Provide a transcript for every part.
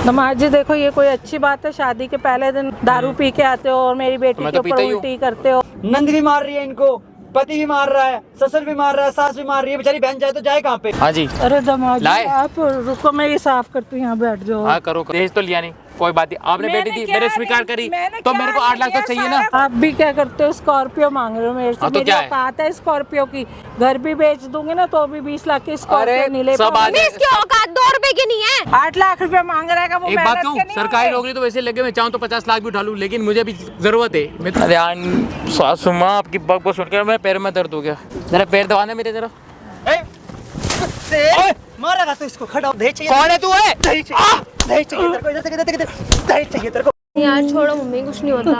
दामाद जी देखो, ये कोई अच्छी बात है? शादी के पहले दिन दारू पी के आते हो और मेरी बेटी के ऊपर उल्टी करते हो। नंद भी मार रही है इनको, पति भी मार रहा है, ससुर भी मार रहा है, सास भी मार रही है, बेचारी बहन जाए तो जाए कहाँ पे? हाँ जी। अरे दामाद जी आप रुको, मैं ये साफ करती हूँ, यहाँ बैठ जाओ। हाँ करो, दहेज तो लिया नहीं, कोई बात नहीं। आपने बेटी दी, मैंने स्वीकार करी, तो मेरे को 8 लाख तो चाहिए ना। आप भी क्या करते हो? स्कॉर्पियो मांग रहे हो मेरे से। हाँ, तो मेरी औकात है स्कॉर्पियो की, घर भी बेच दूंगी ना तो भी 20 लाख की स्कॉर्पियो नहीं ले पाऊंगी। इसकी औकात 2 रुपए की नहीं है। 8 लाख रुपए मांग रहा है वो। एक बात कहूँ, सरकारी नौकरी तो वैसे लगे, मैं चाहूँ तो 50 लाख भी उठा लूँ, लेकिन मुझे भी जरूरत है। मैं ध्यान सासू माँ आपकी बक बक सुनकर मेरे पैर में दर्द हो गया। जरा पैर दबाने मेरे जरा। मारेगा तो इसको, खड़ा दहेज चाहिए। कौन है तू? है दहेज चाहिए तेरे को। यार छोड़ो मम्मी, कुछ नहीं होता।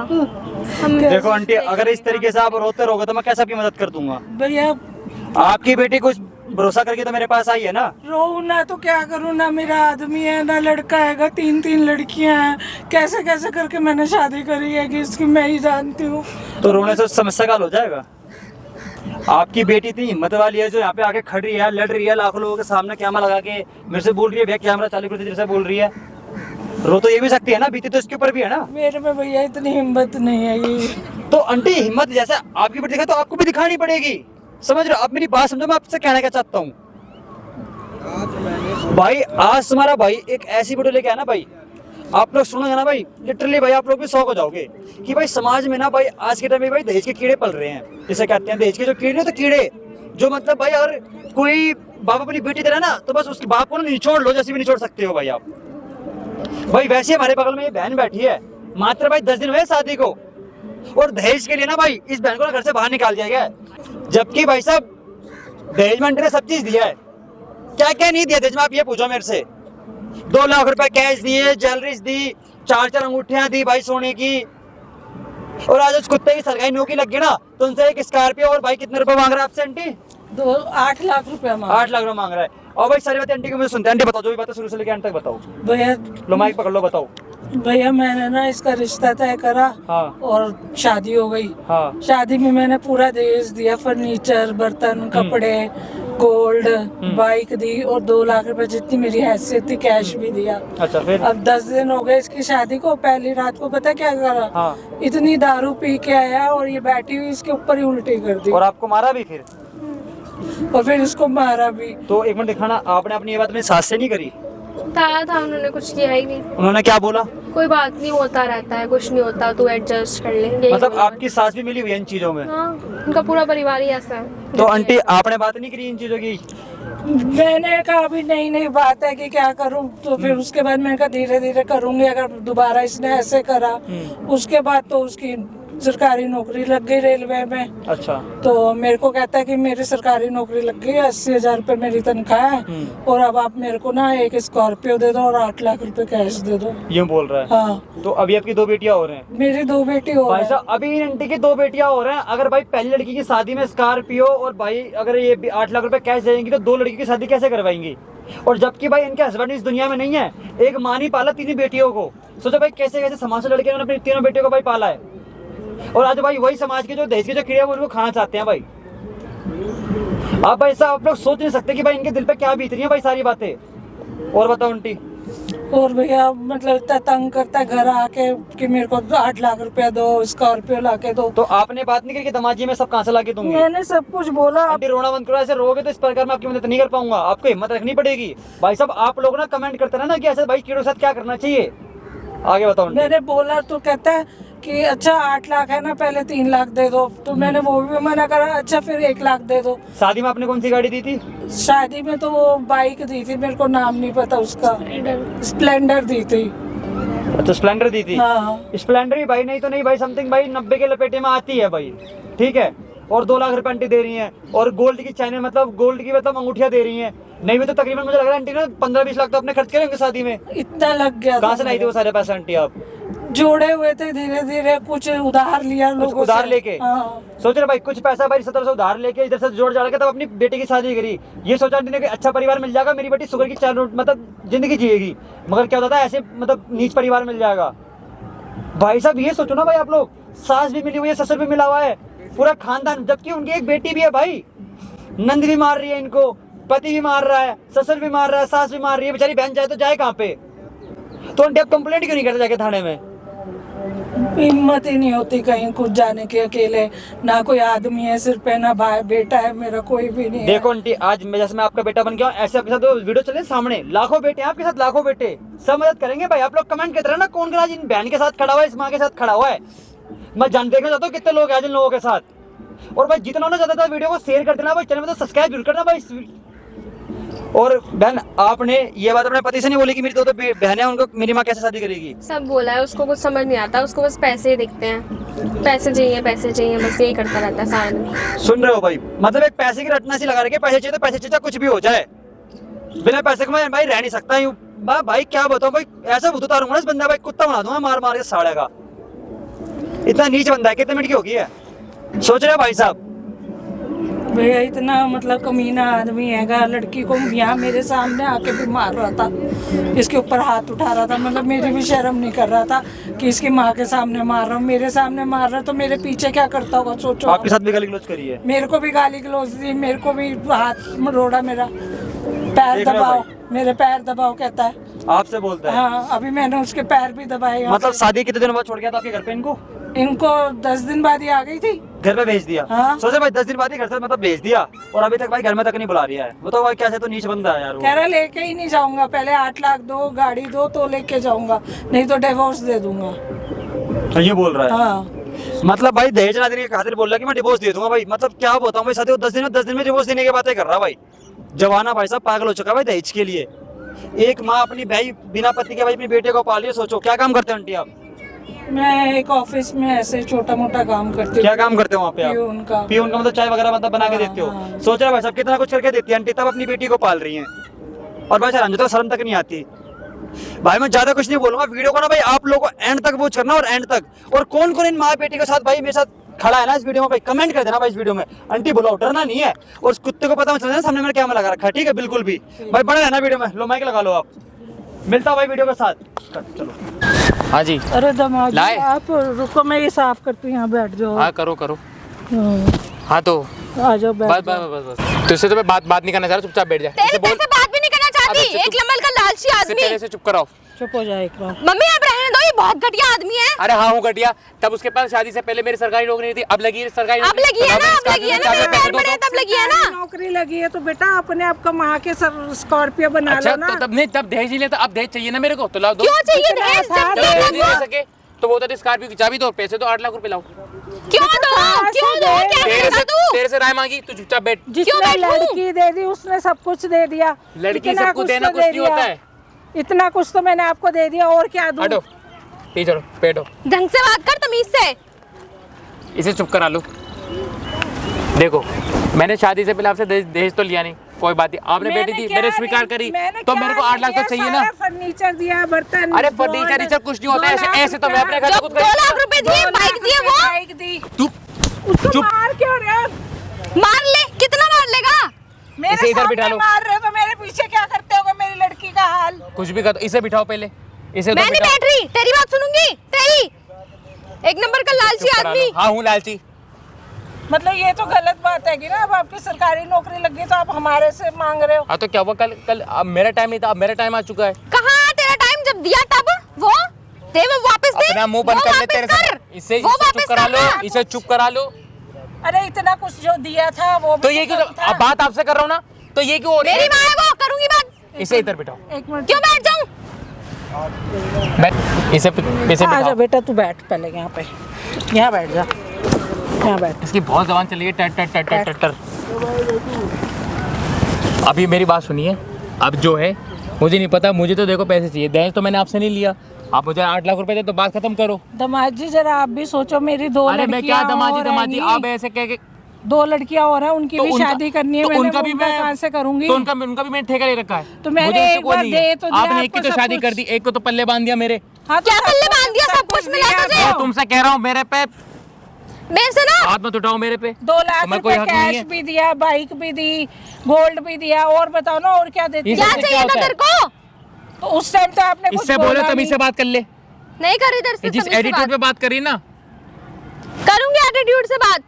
हम देखो आंटी, अगर इस तरीके से आप रोते रहोगे तो मैं कैसे आपकी मदद कर दूंगा? भैया आपकी बेटी कुछ भरोसा करके तो मेरे पास आई है ना। रो ना तो क्या करूँ, ना मेरा आदमी है ना लड़का है, 3 लड़कियां हैं, कैसे कैसे करके मैंने शादी करी है कि इसकी मैं ही जानती हूँ। तो रोने से समस्या का हल हो जाएगा। आपकी बेटी इतनी हिम्मत वाली है जो यहाँ पे आके खड़ी है, लड़ रही है, लाखों लोगों के सामने कैमरा लगा के मेरे से बोल रही है, भैया कैमरा चालू कर दीजिए, बोल रही है। रो तो ये भी सकती है ना, बीती तो इसके ऊपर भी है ना। मेरे में भैया इतनी हिम्मत नहीं है ये। तो आंटी हिम्मत जैसे आपकी बेटी दिखा तो आपको भी दिखानी पड़ेगी, समझ रहे हो? आप मेरी बात समझो, मैं आपसे कहना क्या चाहता हूँ भाई। आज तुम्हारा भाई एक ऐसी वीडियो लेके आया ना भाई, आप लोग सुनोगे ना भाई, लिटरली भाई आप लोग भी शौक हो जाओगे कि भाई समाज में ना भाई आज के टाइम में भाई दहेज के कीड़े पल रहे हैं। जिसे कहते हैं दहेज के जो कीड़े, तो कीड़े जो मतलब भाई अगर कोई बाप अपनी बेटी दे रहा है ना तो बस उसके बाप को ना निचोड़ लो, जैसे भी निचोड़ सकते हो भाई आप। भाई वैसे हमारे बगल में ये बहन बैठी है, मात्र भाई 10 दिन हुए शादी को, और दहेज के लिए ना भाई इस बहन को ना घर से बाहर निकाल दिया गया है। जबकि भाई साहब दहेज में ने सब चीज दिया है, क्या क्या नहीं दिया दहेज में, आप ये पूछो मेरे से। 2 लाख रुपए कैश दिए, ज्वेलरीज दी, 4 अंगूठियां दी भाई सोने की, और आज उस कुत्ते की सरकारी नौकरी लग गई ना तो उनसे एक स्कॉर्पियो। और भाई कितने रुपए मांग रहा है आपसे आंटी? 8 लाख रुपया 8 लाख रुपए मांग रहा है। और भाई सारी बातें आंटी को मुझे सुनते हैं। आंटी बताओ, जो भी बातें शुरू से लेकर अंत तक बताओ। भैया लो माइक पकड़ लो, बताओ। भैया मैंने ना इसका रिश्ता तय करा, हाँ और शादी हो गई। हाँ शादी में मैंने पूरा दहेज दिया, फर्नीचर, बर्तन, कपड़े, गोल्ड, बाइक दी, और 2 लाख रुपए जितनी मेरी हैसियत थी कैश भी दिया। अच्छा फिर? अब 10 दिन हो गए इसकी शादी को। पहली रात को पता क्या करा? हाँ। इतनी दारू पी के आया और ये बैठी हुई इसके ऊपर ही उल्टी कर दी, और आपको मारा भी फिर? और फिर इसको मारा भी। तो एक मिनट दिखाना, आपने अपनी ये बात अपनी सास से नहीं करी? बताया था उन्होंने, कुछ किया ही नहीं। उन्होंने क्या बोला? कोई बात नहीं, होता रहता है, कुछ नहीं होता, तू एडजस्ट कर ले, यही मतलब बोला। आपकी सास भी मिली हुई है इन चीजों में? हाँ, उनका पूरा परिवार ही ऐसा है। तो आंटी आपने बात नहीं करी इन चीजों की? मैंने कहा अभी नई नई बात है कि क्या करूं, तो फिर उसके बाद मैंने कहा धीरे धीरे करूंगी। अगर दोबारा इसने ऐसे करा, उसके बाद तो उसकी सरकारी नौकरी लग गई रेलवे में। अच्छा। तो मेरे को कहता है कि मेरी सरकारी नौकरी लग गई, 80,000 रुपए मेरी तनख्वाह है, और अब आप मेरे को ना एक स्कॉर्पियो दे दो और 8 लाख रुपए कैश दे दो। यूं बोल रहा है? हाँ। तो अभी आपकी 2 बेटियां हो रहे हैं? मेरी 2 बेटी हो भाई साहब अभी इन आंटी की 2 बेटियां हो रहे हैं। अगर भाई पहली लड़की की शादी में स्कॉर्पियो और भाई अगर ये 8 लाख रुपए कैश देंगी तो 2 लड़की की शादी कैसे करवाएंगी? और जबकि भाई इनके हस्बैंड इस दुनिया में नहीं है, एक माँ नहीं पाला 3 बेटियों को। सोचो भाई कैसे कैसे समाज से लड़के ने अपनी 3 बेटियों को भाई पाला है, और आज भाई वही समाज के जो दहेज के जो कीड़े वो उनको खाना चाहते हैं भाई। आप भाई साहब आप लोग सोच नहीं सकते कि भाई इनके दिल पे क्या बीत रही है भाई सारी बातें। और बताओ आंटी। और भैया मतलब इतना तंग करता है घर आके कि मेरे को 8 लाख रुपया दो, स्कॉर्पियो ला के दो। तो आपने बात नहीं करी कि दमाजी में सब कहाँ से ला के दूंगी? मैंने सब कुछ बोला। आंटी रोना बंद करो, ऐसे रोगे तो इस प्रकार मैं आपकी मदद नहीं कर पाऊंगा, आपको हिम्मत रखनी पड़ेगी। भाई साहब आप लोग ना कमेंट करते रहे ना कि ऐसे भाई कीड़ों के साथ क्या करना चाहिए। आगे बताओ। मैंने बोला तो कहता है कि अच्छा 8 लाख है ना, पहले 3 लाख दे दो। तो मैंने वो भी मना करा, अच्छा फिर 1 लाख दे दो। शादी में आपने कौन सी गाड़ी दी थी? शादी में तो वो बाइक दी थी, मेरे को नाम नहीं पता उसका, स्प्लेंडर दी थी। अच्छा स्प्लेंडर दी थी? हाँ। स्प्लेंडर ही भाई, नहीं तो नहीं भाई, समथिंग भाई 90 के लपेटे में आती है भाई, ठीक है। और 2 लाख रुपए आंटी दे रही हैं, और गोल्ड की चैन मतलब गोल्ड की मतलब अंगूठियां दे रही हैं। नहीं भी तो तकरीबन मुझे लग रहा है आंटी ने 15-20 लाख तो अपने खर्च करे होंगे शादी में। इतना लग गया। कहाँ से लाई थी वो सारे पैसे आंटी आप? जोड़े हुए थे धीरे धीरे, कुछ उधार लिया लोगों उधार से। लेके? हाँ। सोच रहे भाई कुछ पैसा भाई 17 से उधार लेके इधर से जोड़ जाड़ के तब अपनी बेटी की शादी करी। ये सोचा आंटी ने कि अच्छा परिवार मिल जाएगा, मेरी बेटी शुगर की चार मतलब जिंदगी जिएगी। मगर क्या होता था ऐसे मतलब नीच परिवार मिल जाएगा। भाई साहब ये सोचो ना भाई, आप लोग सास भी मिली हुई है, ससुर भी मिला हुआ है, पूरा खानदान, जबकि उनकी एक बेटी भी है भाई। नंद भी मार रही है इनको, पति भी मार रहा है, ससुर भी मार रहा है, सास भी मार रही है, बेचारी बहन जाए तो जाए कहाँ पे? तो आंटी आप कंप्लेंट क्यों नहीं करते जाके थाने में? हिम्मत ही नहीं होती कहीं कुछ जाने की अकेले, ना कोई आदमी है सिर पे, ना भाई बेटा है मेरा, कोई भी नहीं है। देखो आंटी, आज मैं जैसे मैं आपका बेटा बन गया हूँ, ऐसे आपके साथ तो वीडियो चले सामने, लाखों बेटे हैं आपके साथ, लाखों बेटे, सब मदद करेंगे भाई। आप लोग कमेंट करते रहे ना, कौन आज इन बहन के साथ खड़ा हुआ है, इस माँ के साथ खड़ा हुआ है। मैं जान देखना चाहता हूँ कितने लोग हैं जिन लोगों के साथ। और भाई जितना होना चाहता था वीडियो को शेयर कर देना भाई, चैनल में तो सब्सक्राइब जरूर करना भाई। और बहन, आपने ये बात अपने पति से नहीं बोली कि मेरी तो बहनें, उनको मेरी माँ कैसे शादी करेगी? सब बोला है, उसको कुछ समझ नहीं आता, उसको बस पैसे ही दिखते हैं, पैसे चाहिए बस यही करता रहता है सारा दिन। सुन रहे हो भाई, मतलब एक पैसे की रटना सी लगा रखे, पैसे चाहिए तो पैसे चाहिए, कुछ भी हो जाए, बिना पैसे के मैं भाई रह नहीं सकता हूँ भाई। क्या बताऊँ भाई, ऐसा भूत उतारूंगा इस बंदा भाई, कुत्ता बना दूंगा मार मार के साड़े का। इतना नीच बंदा है, कितने मिनट की होगी है, सोच रहे हो भाई साहब? भैया इतना मतलब कमीना आदमी हैगा, लड़की को यहाँ मेरे सामने आके भी मार रहा था, इसके ऊपर हाथ उठा रहा था, मतलब मेरी भी शर्म नहीं कर रहा था कि इसकी माँ के सामने मार रहा हूँ, मेरे सामने मार रहा है, तो मेरे पीछे क्या करता होगा सोचो। आपके साथ भी गाली गलौज करी है? मेरे को भी गाली गलौज दी, मेरे को भी हाथ मरोड़ा, मेरा पैर दबाओ, मेरे पैर दबाओ कहता है, आपसे बोलता है? हाँ, अभी मैंने उसके पैर भी दबाए। मतलब शादी कितने दिन बाद छोड़ गया था आपके घर पे इनको 10 दिन बाद ही आ गई थी, घर पे भेज दिया? हाँ। सोचे भाई 10 दिन बाद ही घर से मतलब भेज दिया, और अभी तक भाई घर में तक नहीं बुला रहा है। बताओ भाई कैसे तो नीच बंदा है यार वो। कह रहा लेके ही नहीं जाऊंगा, पहले 8 लाख दो, गाड़ी दो तो लेके जाऊंगा, नहीं तो डिवोर्स दे दूंगा। तो ये बोल रहा है? हाँ, मतलब भाई दहेज ना देने के खातिर बोल रहा है कि मैं डिवोर्स दे दूंगा भाई। मतलब क्या बताऊं भाई, शादी को 10 दिन में डिवोर्स देने की बातें कर रहा भाई। जवाना भाई साहब पागल हो चुका है भाई दहेज के लिए। एक माँ अपनी भाई बिना पति के भाई अपने बेटे को पाल रही है, सोचो। क्या काम करते हो आंटी आप? मैं एक ऑफिस में ऐसे छोटा मोटा काम करती हूँ। क्या काम करते हो वहाँ पे आप? पियून का। पियून का मतलब चाय वगैरह मतलब बना के हाँ, देते हो? हाँ। सोच रहे भाई साहब कितना कुछ करके देती है आंटी, तब अपनी बेटी को पाल रही है। और भाई शर्म तो शर्म तक नहीं आती भाई। मैं ज्यादा कुछ नहीं बोलूंगा, वीडियो को ना भाई आप लोगों को एंड तक वॉच करना, और एंड तक। और कौन कौन इन माँ बेटी के साथ भाई मेरे साथ खड़ा है ना इस वीडियो में भाई, कमेंट कर देना भाई इस वीडियो में। आंटी बुलाओ, डरना नहीं है। और उस कुत्ते को पता मत चलना सामने मैंने क्या लगा रखा है, ठीक है? बिल्कुल भी भाई, बने रहना वीडियो में। लो माइक लगा लो आप, मिलता हूँ भाई वीडियो के साथ। चलो। हाँ जी, अरे दमाद लाए? आप रुको, मैं ये साफ करती हूँ, यहाँ बैठ जाओ। हाँ करो करो। हाँ, हाँ तो आ जाओ बैठ बस जाओ। बस बस बस, तुझसे तो मैं बात नहीं करना चाह रहा, चुपचाप बैठ जा। तेरे पैसे बात भी नहीं करना चाहती, अरे एक नंबर का लालची इससे आदमी। पहले से चुप कराओ। चुप हो जाए इकराम। मम्मी आप रहने दो, ये बहुत घटिया आदमी है। अरे हाँ हूँ घटिया, तब उसके पास शादी से पहले मेरी सरकारी नौकरी नहीं थी, अब लगी है सरकारी अब नौकरी। लगी है ना, अब लगी है ना, मेरे पैर पड़े हैं, तब लगी है ना। नौकरी लगी है तो बेटा अपने आप कमा के सर स्कॉर्पियो बना अच्छा लो ना। तो तब नहीं, तब दहेज नहीं लेता, अब दहेज चाहिए ना मेरे को, तो लाओ दो। क्यों चाहिए इतना दहेज? था, जब जब दे दहेज नहीं दो। दे सके तो वो तो स्कॉर्पियो की चाबी दो, पैसे तो 8 लाख रुपए लाओ। क्यों दो, क्यों दो, क्या करेगा तू? तेरे से राय मांगी, तू चुपचाप बैठ। जिसने बैठूं? लड़की दे दी उसने सब कुछ दे दिया। लड़की इतना सबको देना तो कुछ दे नहीं होता दिया। है। इतना कुछ तो मैंने आपको दे दिया, और क्या दूं? हटो, पीछे चलो, बैठो। ढंग से बात कर, तमीज से। इसे चुप करा लो। देखो मैंने शादी से पहले आपसे दहेज तो लिया नहीं, कोई बात नहीं, आपने बेटी दी, मैंने स्वीकार करी, तो मेरे को 8 लाख तो चाहिए ना। फर्नीचर दिया, बर्तन। अरे फर्नीचर कुछ नहीं होता है, ऐसे तो मैं अपने घर जब खुद 2 लाख रुपए दिए, बाइक दिए, वो बाइक दी। तू उसको चुप। मार क्यों रहे हो? मार ले, कितना मार लेगा? मेरे इसे इधर बिठा सामने लो। मार रहे हो तो मेरे पीछे क्या करते होगे? मेरी लड़की का हाल। कुछ भी कर, इसे बिठाओ पहले, इसे मैं तो नहीं बिठाओ। बैठ रही, तेरी बात सुनूंगी, तेरी। एक नंबर का लालची चुप करा आदमी। लो। हाँ हूँ लालची। मतलब ये तो गलत बात है कि ना, अब आपकी सरकारी नौकरी लग गई तो आप हमारे से मांग रहे हो। हाँ तो क्या हुआ, कल अब मेरा टाइम नहीं था, अब मेरा टाइम आ चुका है। कहाँ तेरा टाइम जब दिया तब वो दे, वो वापस दे। अपना मुंह बंद वो कर ले वापस तेरे कर। से, इसे वो चुप वापस करा लो, करना। इसे चुप करा लो। अरे इतना कुछ जो दिया था वो भी तो ये क्यों, कम था। अब बात आपसे कर रहा हूँ ना, तो ये क्यों हो रही मेरी है? माँ है वो, करूंगी बात। इसे इधर बिठाओ, एक मिनट क्यों बैठ जाऊं? बैठ, इसे आजा बिठाओ। बेटा, तू बैठ पहले यहाँ पे, यहाँ बैठ जा, यहाँ बैठ। इसकी बहुत जबान चली है, टर टर टर टर टर टर। अभी मेरी बात सुनिए, अब जो है मुझे नहीं पता, मुझे तो देखो पैसे चाहिए, दहेज तो मैंने आपसे नहीं लिया, आप मुझे 8 लाख रुपए दे तो बात खत्म करो। दमाद जी जरा आप भी सोचो, मेरी 2 अरे मैं क्या लड़कियां दमादी, और आप हैं, ऐसे कह के 2 लड़कियां और हैं, उनकी तो भी उनका- शादी करनी है, तो मैंने उनका भी मैं कहाँ से करूंगी? तो उनका भी मैंने ठेका ले रखा है, तो मैंने मुझे उससे एक कोई बार नहीं है। दे तो दिया आपने एक की आपको तो सब शादी कुछ। कर दी, एक को तो पल्ले बांध दिया मेरे। हाँ, क्या सब पल्ले कुछ- बांध दिया, सब कुछ मिला दिया तुझे? मैं तुमसे कह रहा हूँ, मेरे पे मेरे से ना हाथ मत उठाओ मेरे पे। 2 लाख तुम्हें कोई रुपए हक नहीं कैश है। भी दिया, बाइक भी दी, गोल्ड भी दिया, और बताओ ना और क्या देती? ये क्या सब क्या चाहिए होता था है? तेरे को? तो उस टाइम तो आपने कुछ इससे बोलो बोला तभी नहीं। से बात कर ले, नहीं कर इधर से, जिस तमीज से एटीट्यूड पे बात। बात करी ना। करूंगी एटीट्यूड से बात,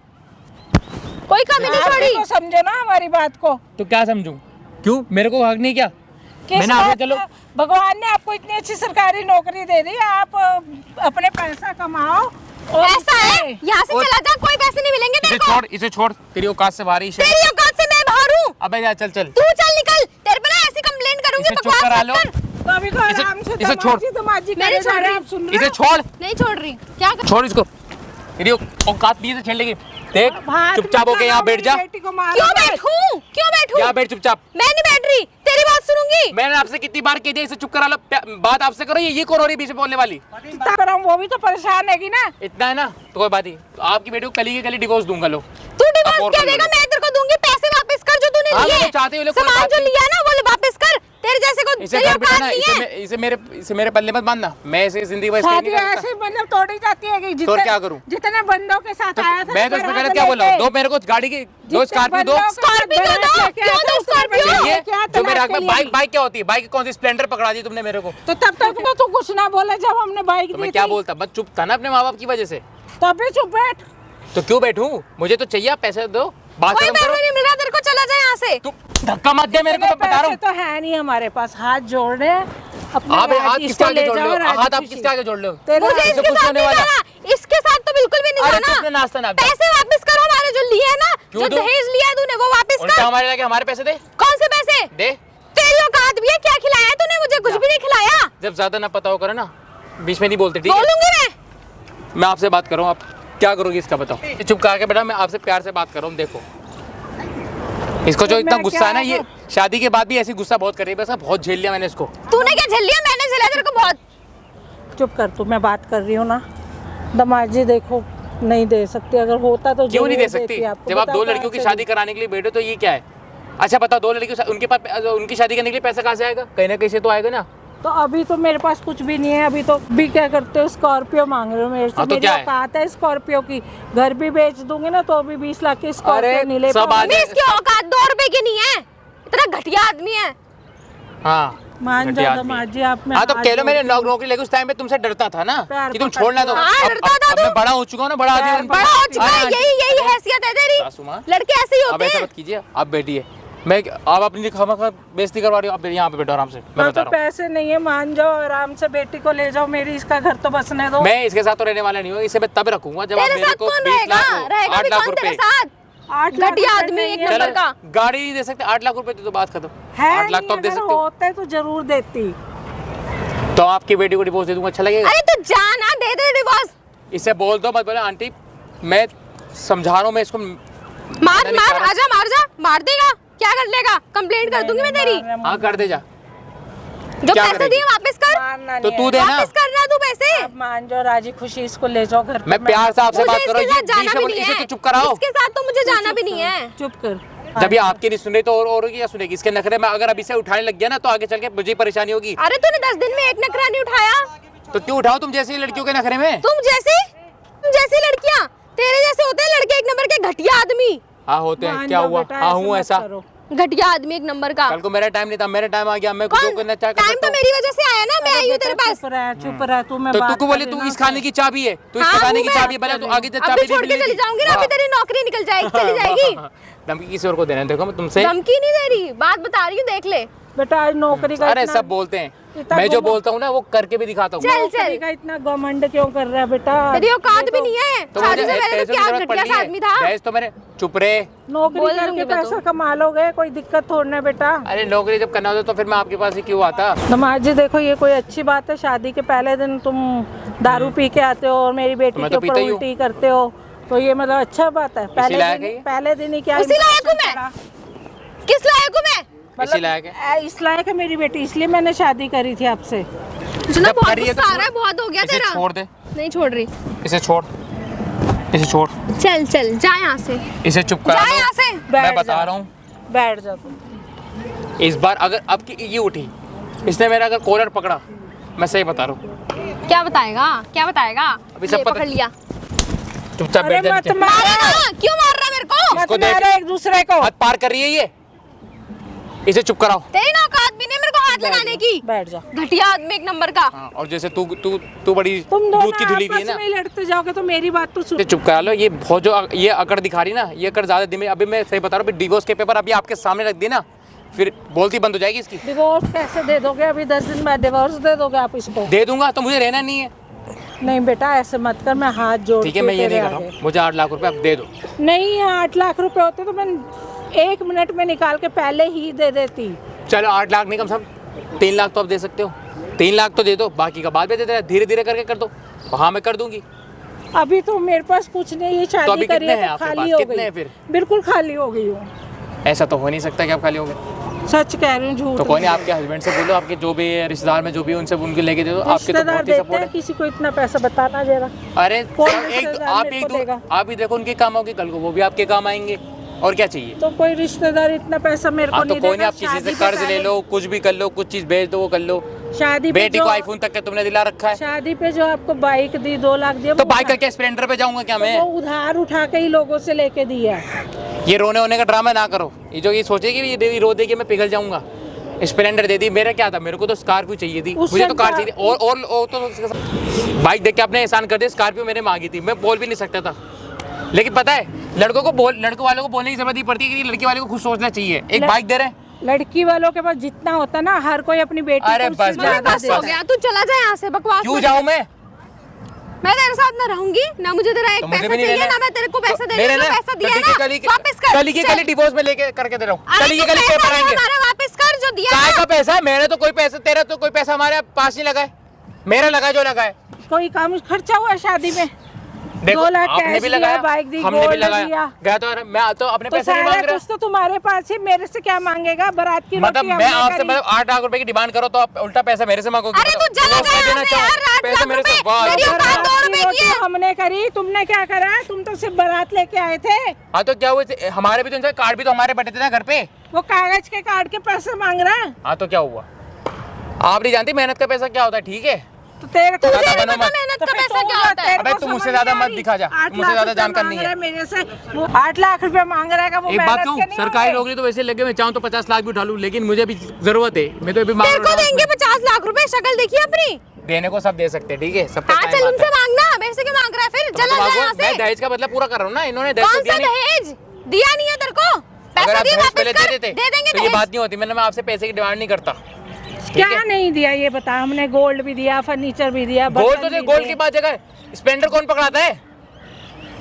कोई कमी नहीं आप भी छोड़ी। तो समझो ना हमारी बात को। तो क्या समझूं, क्यों मेरे को हक नहीं क्या? किस मैंने आपसे बात चलो का? भगवान ने आपको इतनी अच्छी सरकारी नौकरी दे दी, आप अपने पैसा कमाओ और ऐसा है, यहाँ से चला जा, कोई पैसे नहीं मिलेंगे तेरे को। इसे छोड़, तेरी औकात से बाहर ही इसे। तेरी औकात से मैं बाहर हूँ। अबे जा, चल चल। तू चल निकल, तेरे पे ना ऐसी कंप्लेंट करूंगी, इसे चुप बकवास करा मत लो। कर। तो अभी को आराम से इसे छोड़। दमाजी नहीं करे जा छोड़ रहे रही। हैं, आप सुन रहे इसे हो? छोड़, नहीं छोड़ रही, क्या कर? छोड़ इसको। तेरी औकात नहीं है तो छेड़ लेगी। देख, भात चुपचाप मत होके यहाँ खाओ, बैठ जा। मेरी बेटी को मारो क्यों मत। बैठूं? क्यों बैठूं? यहाँ बैठ चुपचाप। मैं नहीं बैठ रही, तेरी बात सुनूंगी। मैंने आपसे कितनी बार कह दिया इसे चुप करा लो, बात आपसे करो। ये कौन हो रही है बीच में बोलने वाली? इतना करो, वो भी तो परेशान है ना। इतना है ना तो कोई बात नहीं। तो आपकी बेटी को कली के कली डिवोर्स दूंगा। लो तू अब डिवोर्स और क्या कर लो। देगा? मैं तेरे को दूंगी, पैसे वापस कर जो तूने हाँ, लिए। मैं तो चाहती हूँ, कोई सामान बात जो नहीं। लिया ना वो वापस कर। तेरे जैसे को इसे तेरी घर औकात बिठाना, नहीं है। इसे मेरे पल्ले मत बांधना। मैं इसे जिंदगी भर शादी नहीं करता। ऐसे मतलब तोड़ी जाती है कि तो और क्या करूं? जितने बंदों के साथ आया था मैं तो इसमें गलत क्या बोला? दो मेरे को गाड़ी की, दो स्कॉर्पियो दो। स्कॉर्पियो दो, क्यों दो स्कॉर्पियो? चाहिए क्या जो मेरे तलाश हक में। के बाइक लिए? बाइक क्या होती है? बाइक कौन सी स्प्लेंडर पकड़ा दी तुमने मेरे को? तो तब तक तो तू कुछ ना बोला जब हमने बाइक तो दी मैं क्या थी। बोलता? बस चुप था ना अपने माँ बाप की वजह से। तो अभी चुप बैठ। तो क्यों बैठूं? मुझे तो चाहिए, आप पैसे दो, बात कोई खत्म पैसा करो। नहीं मिल रहा तेरे को, चला जा यहाँ से। तू धक्का मत दे मेरे को, मैं बता रहा पैसे हूँ। तो है नहीं हमारे पास, हाथ जोड़ रहे हैं अपने आप हाथ राजी किसके को आगे ले जोड़ जाओ, लो? राजी हाथ आप खुशी। किसके आगे जोड़ लो? तेरे मुझे हाथ- इससे इसके कुछ साथ होने नहीं वाला। जाना, इसके साथ तो बिल्कुल भी नहीं अरे जाना। तुमने नाश्ता ना किया। पैसे वापस करो हमारे जो लिए है ना, क्यों जो दूं? दहेज लिया है तूने वो वापस उल्टा कर। हमारे लगे हमारे पैसे दे कौन से पैसे? दे। तेरी औकात भी है? क्या खिलाया है तूने मुझे? कुछ भी नहीं खिलाया। जब ज्यादा ना पता हो करो ना, बीच में नहीं बोलते, ठीक है? बोलूंगी मैं आपसे बात कर रहा हूँ, आप क्या करोगे इसका बताओ? चुप करके बेटा, मैं आपसे प्यार से बात कर रहा हूँ। देखो इसको जो तो इतना मैं गुस्सा क्या है ना, ये शादी के बाद भी ऐसी गुस्सा बहुत कर रही है। बस बहुत झेल लिया मैंने इसको। तूने क्या झेल लिया? मैंने झेला तेरे को बहुत। चुप कर तू, मैं बात कर रही हूँ ना। दमाजी देखो नहीं दे सकती, अगर होता तो क्यों नहीं जरूर दे सकती? देती आपको। जब आप बताओ दो कहाँ लड़कियों की से शादी कराने के लिए बैठे तो ये क्या है? अच्छा बताओ, दो लड़कियों उनके पास उनकी शादी करने के लिए पैसा कहाँ से आएगा? कहीं ना कहीं से तो आएगा ना। तो अभी तो मेरे पास कुछ भी नहीं है। अभी तो भी क्या करते हो, स्कॉर्पियो मांग रहे हो मेरे से। हाँ, तो मेरी क्या है? औकात है स्कॉर्पियो की, घर भी बेच दूंगी ना तो भी 20 लाख की स्कॉर्पियो अरे, नहीं ले सब आ पाऊंगी। जाए। इसकी औकात 2 रुपए की नहीं है। इतना घटिया आदमी है। हाँ मान घटिया जाओ आदमी। दमाजी, आप में हाँ तो हाथ कह लो, मैंने जोड़ती हूँ। नौकरी लगी उस टाइम पे तुमसे डरता था ना प्यार कि तुम पकड़ छोड़ना दो। लो। हाँ, डरता था अब मैं तू। बड़ा हो चुका हूँ ना, बड़ा आदमी प्यार बन- बड़ा हो चुका है, हाँ, यही हैसियत है तेरी। सासू माँ, लड़के ऐसे ही अब होते ऐसा हैं। मत कीजिए। आप बैठिए, मैं आप अपनी खामखा बेइज्जती करवा रही हो। आप यहाँ पे बैठो आराम से, मैं हाँ, बता तो रहा पैसे नहीं है, मान जाओ आराम से, बेटी को ले जाओ मेरी, इसका घर तो बसने दो। हूँ। मैं इसके साथ तो रहने वाला नहीं हूँ। इसे मैं तब रखूंगा जब आप तेरे मेरे साथ को कौन 20 रहेगा? लाख रहेगा 8 भी लाख कौन तेरे रुपए। साथ? 8 लाख घटिया रुपए आदमी नहीं एक है। नंबर चलो, का। गाड़ी नहीं दे सकते, 8 लाख रुपए तो बात खत्म। है 8 लाख तो आप नहीं, दे अगर सकते हो। होते तो जरूर देती। तो आपकी बेटी को डिवोर्स दे दूंगा, अच्छा लगेगा? अरे तू जाना, दे दे डिवोर्स। इसे बोल दो, मत बोले आंटी, मैं समझा रहा हूँ। मैं इसको मार नहीं मार, कर रहा। आजा, मार जा, मार देगा। क्या कर लेगा? कंप्लेंट कर दूंगी मैं तेरी। हाँ कर दे जा। जो क्या पैसे करेगी? दिए वापस कर। मानना तो नहीं तू है। देना। वापस करना तू पैसे। आप मान जाओ, राजी खुशी इसको ले जाओ घर पे। मैं प्यार से आपसे मुझे बात कर रहा इसके हूँ। साथ जाना भी नहीं इसे है। तो चुप कराओ। इसके साथ तो मुझे जाना भी नहीं है। चुप कर। जब ये आपकी नहीं सुन रही तो और होगी या सुनेगी? इसके नखरे में अगर अभी से उठाने लग गया ना तो आगे चल के मुझे परेशानी होगी। अरे तूने 10 दिन में एक नखरा नहीं उठाया। तो क्यों उठाओ तुम जैसी लड़कियों के नखरे में? तुम जैसी लड़कियां, तेरे जैसे होते हैं लड़के एक नंबर के घटिया आदमी। हाँ होते हैं, मान क्या जाओ हुआ? बेटा, हाँ ऐसे हूँ मत ऐसा। करो। घटिया आदमी एक नंबर का। कल को मेरा टाइम नहीं था, मेरा टाइम आ गया। मैं जो करना चाह टाइम तो मेरी वजह से आया ना, मैं आई हूँ तेरे पास। चुप रह तू। मैं तो बात तू को बोले कर तू रही इस ना खाने की चाबी है, तू इस हाँ, खाने हूँ की मैं। चाबी है, भले तू आगे से अब चाबी भी छोड़ के चली जाऊंगी ना, अभी तेरी नौकरी निकल जाएगी, चली जाएगी। धमकी किसी और को देना है, देखो मैं तुमसे। धमकी नहीं दे रही, बात बता रही हूँ, देख ले। बेटा आज नौकरी का अरे इतना- सब बोलते हैं, इतना मैं जो घुमा- बोलता हूँ ना वो करके भी दिखाता हूँ। चल नौकरी का इतना घमंड क्यों कर रहा है बेटा? तेरी औकात भी नहीं है। तो शादी मुझे से पहले पैसों तो की क्या जरूरत पड़ घटिया रही सा है। आदमी था। दहेज तो मैंने चुप रे। नौकरी बोल करके दूंगी मैं पैसा तो। कमा लोगे, कोई दिक्कत थोड़ी है बेटा। अरे नौकरी जब करना होता तो फिर मैं आपके पास ही क्यों आता? दमाद जी देखो, ये कोई अच्छी बात है? शादी के पहले दिन तुम दारू पी के आते हो और मेरी बेटी मैं के तो ऊपर पीता ही हूँ। उल्टी करते हो, तो ये मतलब अच्छा बात है? लायक है ये? पहले दिन ही क्या उसी लायक हूँ मैं। किस लायक हूँ मैं? इसी लायक है। इस लायक है मेरी बेटी, इसलिए मैंने शादी करी थी आपसे। मुझे ना जब बहुत करी है तो गुस्सा आ रहा है, बहुत हो गया इसे तेरा। छोड़ दे, नहीं छोड़ रही। इसे छोड़, इसे छोड़, चल चल जा यहाँ से, इसे चुप करा जा दो। यहाँ से। मैं बैठ बता जाओ। रहा हूँ, बैठ जाओ तुम। इस बार अगर अब की ये उठी, इसने मेरा अगर कॉलर पकड़ा, मैं सही बता रहा हूँ, क्या बताएगा? क्या बताएगा? अभी सब ले, पता- पकड़ लिया। चुपचाप अरे बैठ जा मत नीचे। मारो, मारेगा? क्यों मार रहा है मेरे को? मत इसको देख। मारो एक दूसरे को। हाथ पार कर रही है ये, इसे चुप कराओ। तेरी ना औकात भी नहीं मेरे को हाथ लगाने की। बैठ जाओ। घटिया आदमी एक नंबर का। हाँ, और जैसे तू तू तू बड़ी तुम दोनों दूध की धुली हुई है आपस ना, में ही लड़ते जाओगे तो मेरी बात तो सुन। इसे चुप करा लो। ये बहुत जो ये अकड़ दिखा रही ना, ये अकड़ ज्यादा दिन में, अभी मैं सही बता रहा हूँ, डिवोर्स के पेपर अभी आपके सामने रख दी ना, फिर बोलती बंद हो जाएगी इसकी। डिवोर्स कैसे दे दोगे? अभी 10 दिन बाद डिवोर्स दे दोगे आप इसको? दे दूंगा तो मुझे रहना नहीं है। नहीं बेटा ऐसे मत कर, मैं हाथ जोड़ ठीक है, मैं ये नहीं कर रहा हूँ, मुझे 8 लाख रुपए अब दे दो। नहीं 8 लाख रुपए होते तो मैं 1 मिनट में निकाल के पहले ही दे देती। चलो 8 लाख नहीं, कम से कम 3 लाख तो आप दे सकते हो। 3 लाख तो दे दो, बाकी का बाद में दे देना, धीरे धीरे करके कर दो। हाँ मैं कर दूंगी। अभी तो मेरे पास कुछ नहीं, ये तो शादी अभी करी कितने है हैं तो आपके खाली पास? हो कितने गई। हैं फिर? बिल्कुल खाली हो गई हूँ। ऐसा तो हो नहीं सकता कि आप खाली हो गए। सच कह रही हूँ, झूठ तो कोई नहीं, नहीं। आपके हस्बैंड से बोलो, आपके जो भी रिश्तेदार में जो भी उनसे उनके लेके दे दो। आपके तो रिश्तेदार बहुत ही देते सपोर्ट हैं, है। किसी को इतना पैसा बताना जरा। अरे कौन एक रिश्तेदार आप मेरे एक को देगा? आप ही देखो उनके काम होगी, कल को वो भी आपके काम आएंगे। और क्या चाहिए? तो कोई रिश्तेदार इतना पैसा मेरे को हाँ तो नहीं कोई देगा। नहीं, आप किसी शादी से पे कर्ज ले पहले- लो, कुछ भी कर लो, कुछ चीज भेज दो, वो कर लो। शादी पे बेटी जो को आईफोन तक का तुमने दिला रखा है, शादी पे जो आपको बाइक दी 2 लाख दिया, तो वो बाइक करके स्प्लेंडर पे जाऊंगा क्या मैं? वो उधार उठा के ही लोगों से लेके दिया। ये रोने होने का ड्रामा ना करो। ये जो ये सोचेगी ये रो देगी मैं पिघल जाऊंगा। स्प्लेंडर दे दी, मेरा क्या था, मेरे को तो स्कॉर्पियो चाहिए थी, उस मुझे तो टाइम कार का- चाहिए थी। और तो उसके साथ बाइक देख के आपने एहसान कर दिया। स्कॉर्पियो मैंने मांगी थी, मैं बोल भी नहीं सकता था। लेकिन पता है लड़कों वालों को बोलने की जरूरत नहीं पड़ती कि लड़की वाले को खुद सोचना चाहिए। एक बाइक दे रहे हैं, लड़की वालों के पास जितना होता ना, हर कोई अपनी बेटी अरे को उससे बस, ज्यादा बस, देता हो है। गया, तू चला जा यहाँ से, बकवास क्यों मत जाऊं कर। मैं? मैं तेरे साथ ना रहूंगी ना, मुझे तेरा एक तो मुझे पैसा भी नहीं चाहिए लेना ना, मैं तेरे को पैसा दे रही हूँ, लेना पैसा तो दिया ठीक है, ना वापस कर। कल की चल। डिवोर्स में लेके करके दे रहा हूँ। अरे कल तो की पैसा पेपर आएंगे। हमारा वापस कर जो दिया काय ना। का पैसा है? मैंने तो कोई पैसा, तेरा तो कोई पैसा हमारे पास नहीं लगा है, मेरा लगा जो लगा है। कोई काम खर्चा हुआ शादी में? देखो 2 लाख आपने कैश भी दिया, लगाया, बाइक दी, हमने भी गोल्ड लगाया। दिया। गया तो मैं तो अपने तो पैसे नहीं सारा मांग रहा। कुछ तो तुम्हारे पास है, मेरे से क्या मांगेगा? बारात की मतलब रोटी मैं हमने आपसे करी। मतलब 8 लाख रुपए की डिमांड करो तो आप उल्टा पैसा मेरे से मांगोगे? अरे तू चला तो जा मैं देना यहाँ से चाहूँ, यार, 8 पैसे लाख मेरे से रुपए। वाह, मेरी यार। औकात बारात 2 की रुपए की रोटी है। हमने करी, तुमने क्या करा? तुम तो सिर्फ बारात लेके आए थे। हाँ तो क्या हुआ, हमारे भी तो कार्ड भी तो हमारे बटे थे ना घर पे। वो कागज के कार्ड के पैसे मांग रहा है। हाँ तो क्या हुआ? आप नहीं जानती मेहनत का पैसा क्या होता है, ठीक है? तो तेरे को तुझे तुझे नहीं नहीं बनो पता मत। मेहनत तो का फिर पैसा तो क्या वो होता है? तेरे अबे को तू मुझसे समझ ज्यादा नहीं मत आ रही। दिखा जा, 8 मुझसे लाख ज्यादा रुपए जानकार मांग नहीं रहा है। मेरे से, वो 8 लाख रुपए मांग रहा है, वो एक बात मेहनत कहूँ, के नहीं सरकारी होंगे। नौकरी तो वैसे लगे, मैं चाहूँ तो 50 लाख भी उठा लूँ, लेकिन मुझे भी जरूरत है, मैं तो अभी मांग तेरे को रहा हूँ। देंगे 50 लाख रुपए, शक्ल देखी अपनी? देने को सब दे सकते हैं, ठीक है? सबका हाँ टाइम चल आता उनसे है। मांगना, मेरे से क्यों मांग रहा है फिर? तो चला जा मांगो, यहाँ मैं से। दहेज का मतलब पूरा कर रहा हूँ ना, इन्होंने दहेज तो कौन दिया सा नहीं। दहेज दिया नहीं है तेरे को? अगर पैसा आप दिए दहेज वापस पहले दे कर, देते दे देंगे तो ये दहेज। बात नहीं होती। मैं आपसे पैसे की डिमांड नहीं करता। क्या नहीं दिया ये बता? हमने गोल्ड भी दिया, फर्नीचर भी दिया, गोल्ड बर्तन तो भी गोल्ड दिए। की बात जगह है, स्प्लेंडर कौन पकड़ाता है?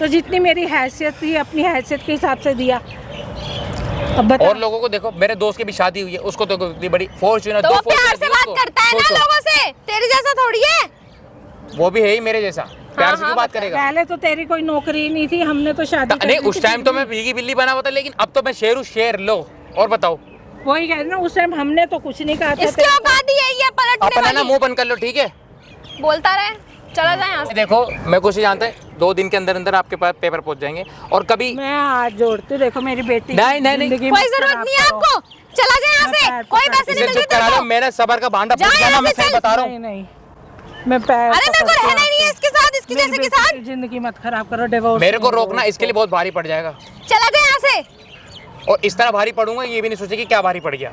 तो जितनी मेरी हैसियत थी, अपनी हैसियत के हिसाब से दिया। अब बता। और लोगों को देखो, मेरे दोस्त की भी शादी हुई है, उसको तो इतनी बड़ी फॉर्च्यूनर, तो 2 वो प्यार फॉर्च्यूनर से दी बात उसको। करता है ना सोचो, लोगों से, तेरे जैसा थोड़ी है। वो भी है ही मेरे जैसा, प्यार से हाँ, क्यों बात करेगा? पहले तो तेरी कोई नौकरी नहीं थी, हमने तो शादी कर नहीं ली उस थी, टाइम तो मैं भीगी बिल्ली बना हुआ था, लेकिन अब तो मैं शेर हूँ, शेर। लो और बताओ, वही कह रहे ना, उस टाइम हमने तो कुछ नहीं कहा था। इसकी औकात ही है ये पलटने अपना ना वाली। मुंह बंद कर लो, ठीक है? बोलता रहे, चला जा यहाँ से। देखो मैं कुछ नहीं जानता, 2 दिन के अंदर अंदर आपके पास पेपर पहुंच जाएंगे। और कभी मैं हाथ जोड़ती हूँ, देखो मेरी बेटी नहीं, नहीं, नहीं। जिंदगी कोई मत जरूरत खराब नहीं है करो। आपको, चला जा यहाँ मैं से। पैर कोई पकड़ पैसे इसे नहीं चुप मिलेंगे करा तेरे लो, को। मेरा सबर का भांडा जा फूट गया ना, यहाँ मैं से सही चल। बता रहा नहीं हूँ। नहीं, मैं पैर अरे मेरे को पकड़ती हूँ रहना ही नहीं है इसके साथ, इसकी मेरी जैसे के बेटी साथ। की जिंदगी मत खराब करो, डिवोर्स मेरे को रोकना इसके लिए बहुत भारी पड़ जाएगा, चला जा यहाँ से। और इस तरह भारी पड़ूंगा ये भी नहीं सोचे कि क्या भारी पड़ गया।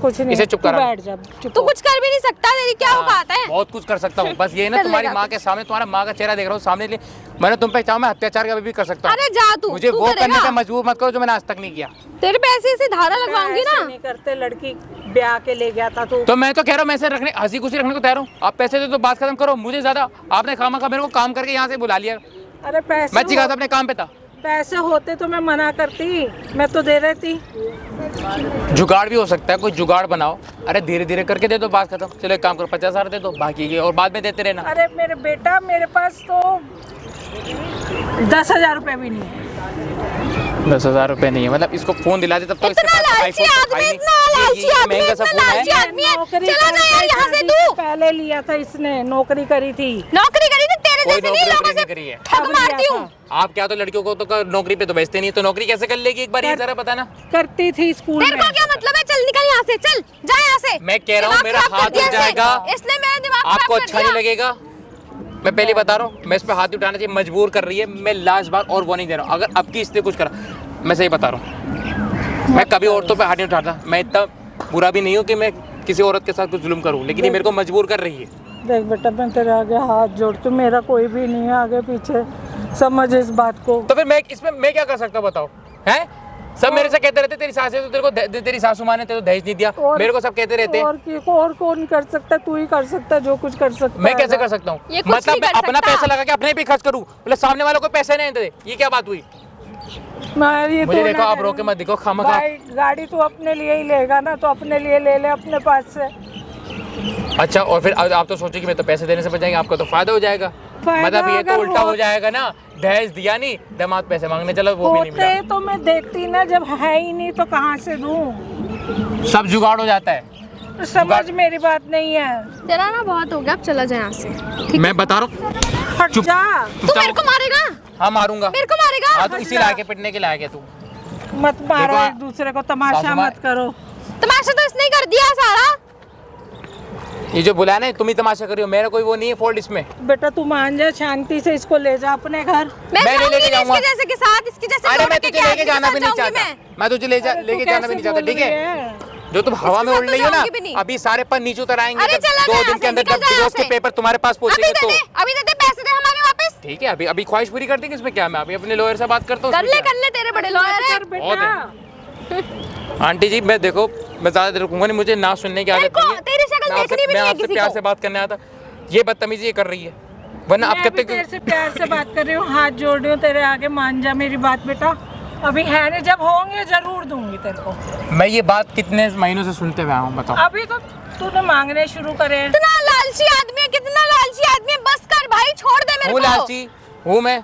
कुछ नहीं, इसे चुप तू करा। बैठ जा, चुप तू हो। कुछ कर भी नहीं सकता, तेरी क्या औकात है? बहुत कुछ कर सकता हूँ, बस ये ना कर तुम्हारी लेगा माँ के सामने, तुम्हारा माँ का चेहरा देख रहा हूँ सामने, लिए मैंने तुम पे चाहूँ मैं अत्याचार का भी कर सकता हूँ। अरे जा तू, मुझे तू वो करने करेगा? पे मजबूर मत करो जो मैंने आज तक नहीं किया। तेरे पैसे से धारा लगवाऊंगी ऐसे ना। नहीं करते, लड़की ब्याह के ले गया था तू। तो मैं तो कह रहा हूँ मैं से रखने, हंसी खुशी रखने को तैयार हूँ। आप पैसे दे तो बात खत्म करो, मुझे ज्यादा आपने खामा खा मेरे को काम करके यहाँ से बुला लिया। अरे पैसे मैं चिका था अपने काम पे था। पैसे होते तो मैं मना करती, मैं तो दे रही थी। जुगाड़ भी हो सकता है, कोई जुगाड़ बनाओ। अरे धीरे धीरे करके दे दो, बात खत्म। चलो एक काम करो, 50,000 दे दो, बाकी ये और बाद में देते रहना। अरे मेरे बेटा, मेरे पास तो 10,000 रुपए भी नहीं है। 10,000 रुपए नहीं है, मतलब इसको फोन दिला दे तब तो इसके इतना पास लालची iPhone आदमी, है नहीं। इतना लालची ये आदमी, महंगा सा इतना फोन लालची है। आदमी है। नौकरी चला जा यार यहाँ से शादी तू। से पहले लिया था इसने, नौकरी करी थी। नौकरी करी थी तेरे कोई जैसे नहीं, नौकरी लोगों नहीं से करी है। ठग अब मारती लिया हूँ। आप क्या तो लड़कियों को तो नौकरी पे तो भेजते नहीं, तो नौकरी कैसे कर लेगी एक बार ये जरा बताना। करती थी स्कूल तेरे में। को क्या मतलब है? चल निकल यहाँ से, चल जा यहाँ से। मैं कह रहा हूँ दिमाग मेरा खराब कर हाथ दिया उठ जाएगा। इसने मेरा दिमाग खराब आपको कर अच्छा नहीं दिया। लगेगा, मैं पहले बता रहा हूँ। मैं इस पे हाथ नहीं उठाना चाहिए, मजबूर कर रही है। मैं लास्ट बार और वार्निंग दे रहा हूँ, अगर अब की इसने कुछ करा, मैं सही बता रहा हूँ, मैं कभी औरतों पे हाथ नहीं उठाता। मैं इतना बुरा भी नहीं हूँ कि मैं किसी औरत के साथ कुछ जुल्म करूँ, लेकिन ये मेरे को मजबूर कर रही है। देख बेटा, मैं तेरे आगे हाथ जोड़ती हूँ, मेरा कोई भी नहीं है आगे पीछे, समझ इस बात को। तो फिर मैं इसमें मैं क्या कर सकता हूँ बताओ? हैं सब मेरे से कहते रहते तेरी सास है तो तेरे को तेरी सासू माँ ने तेरे को दहेज नहीं दिया, मेरे को सब कहते रहते। और कौन कर सकता है? तू ही कर सकता है जो कुछ कर सकता मैं है। कैसे कर सकता हूँ? ये कुछ मतलब नहीं मैं कर अपना सकता। पैसा लगा के अपने भी खर्च करूँ, मतलब सामने वालों को पैसे नहीं दे, ये क्या बात हुई? ये मुझे तो देखो, ना आप करे। रोके मत देखो, खामखा। भाई गाड़ी तू अपने लिए ही लेगा ना, तो अपने लिए ले ले अपने पास से। अच्छा, और फिर आप तो सोचे कि मैं तो पैसे देने से बच जाएंगे, आपका तो फायदा हो जाएगा। फायदा मतलब ये तो अगर उल्टा हो हो- जाएगा ना, दहेज दिया नहीं, दामाद पैसे मांगने चलो, वो भी नहीं होते मिला। तो मैं देखती ना, जब है ही नहीं तो कहाँ से दूं? सब जुगाड़ हो जाता है। समझ मेरी बात नहीं है। तेरा ना बहुत हो गया, अब चला जाए यहाँ से। मैं बता रहा हूँ, हट चुप। जा, तू मेरे को मारेगा? हाँ मारूंगा। मेरे को मारेगा? हाँ, तो इसी लायक है, पिटने के लायक है तू। मत मारो देखो, एक दूसरे को, तमाशा सासू माँ- मत करो। तमाशा तो इसने ही कर दिया सारा। ये जो बुलाया ना, तुम ही तमाशा करी हो, मेरा कोई वो नहीं है फॉल्ट इसमें। बेटा तू मान जा, शांति से इसको ले जा अपने घर। मैं नहीं जाऊंगी लेके नहीं जाऊंगा। इसके जैसे के साथ, इसके जैसे अरे जोड़ मैं के तुझे क्या लेके इसके जाना साथ भी नहीं जाऊंगी चाहता, मैं तुझे लेके जाना भी नहीं चाहता, ठीक है? जो तुम हवा में इसके उड़ साथ रही तो हो ना, जाऊंगी भी नहीं। अभी सारे पर नीचे उतर आएंगे, अरे जब चला 2 जा दिन यहाँ के अंदर से, निकल जब जा यहाँ डिवोर्स के से। पेपर तुम्हारे पास अभी पहुंचेंगे दे तो। दे, अभी दे दे, पैसे दे हमारे वापस। ठीक है, अभी ख्वाहिश पूरी कर देंगे, इसमें क्या? मैं अभी अपने लॉयर से बात करता हूँ। कर ले, तेरे बड़े लॉयर है। कर बहुत बेटा। आंटी जी, मैं देखो, मैं ज्यादा देर रुकूंगा नहीं, मुझे ना सुनने की आदत तेरे को- नहीं है। तेरी शक्ल मैं आपसे- देखनी भी मैं नहीं है आपसे किसी प्यार को। से बात करने आता, ये बदतमीजी ये कर रही है, वरना आप मैं कहते भी तेरे से प्यार से बात कर रही हूँ, हाथ जोड़ रही हूँ तेरे आगे, मान जा मेरी बात बेटा। अभी है नहीं, जब होंगे जरूर दूंगी तेरे को। मैं ये बात कितने महीनों से सुनते हुए आया हूँ, बताओ। अभी तो तूने मांगने शुरू करे। कितना लालची आदमी है, कितना लालची आदमी है। बस कर भाई, छोड़ दे मेरे हूँ को। लालची हूँ मैं?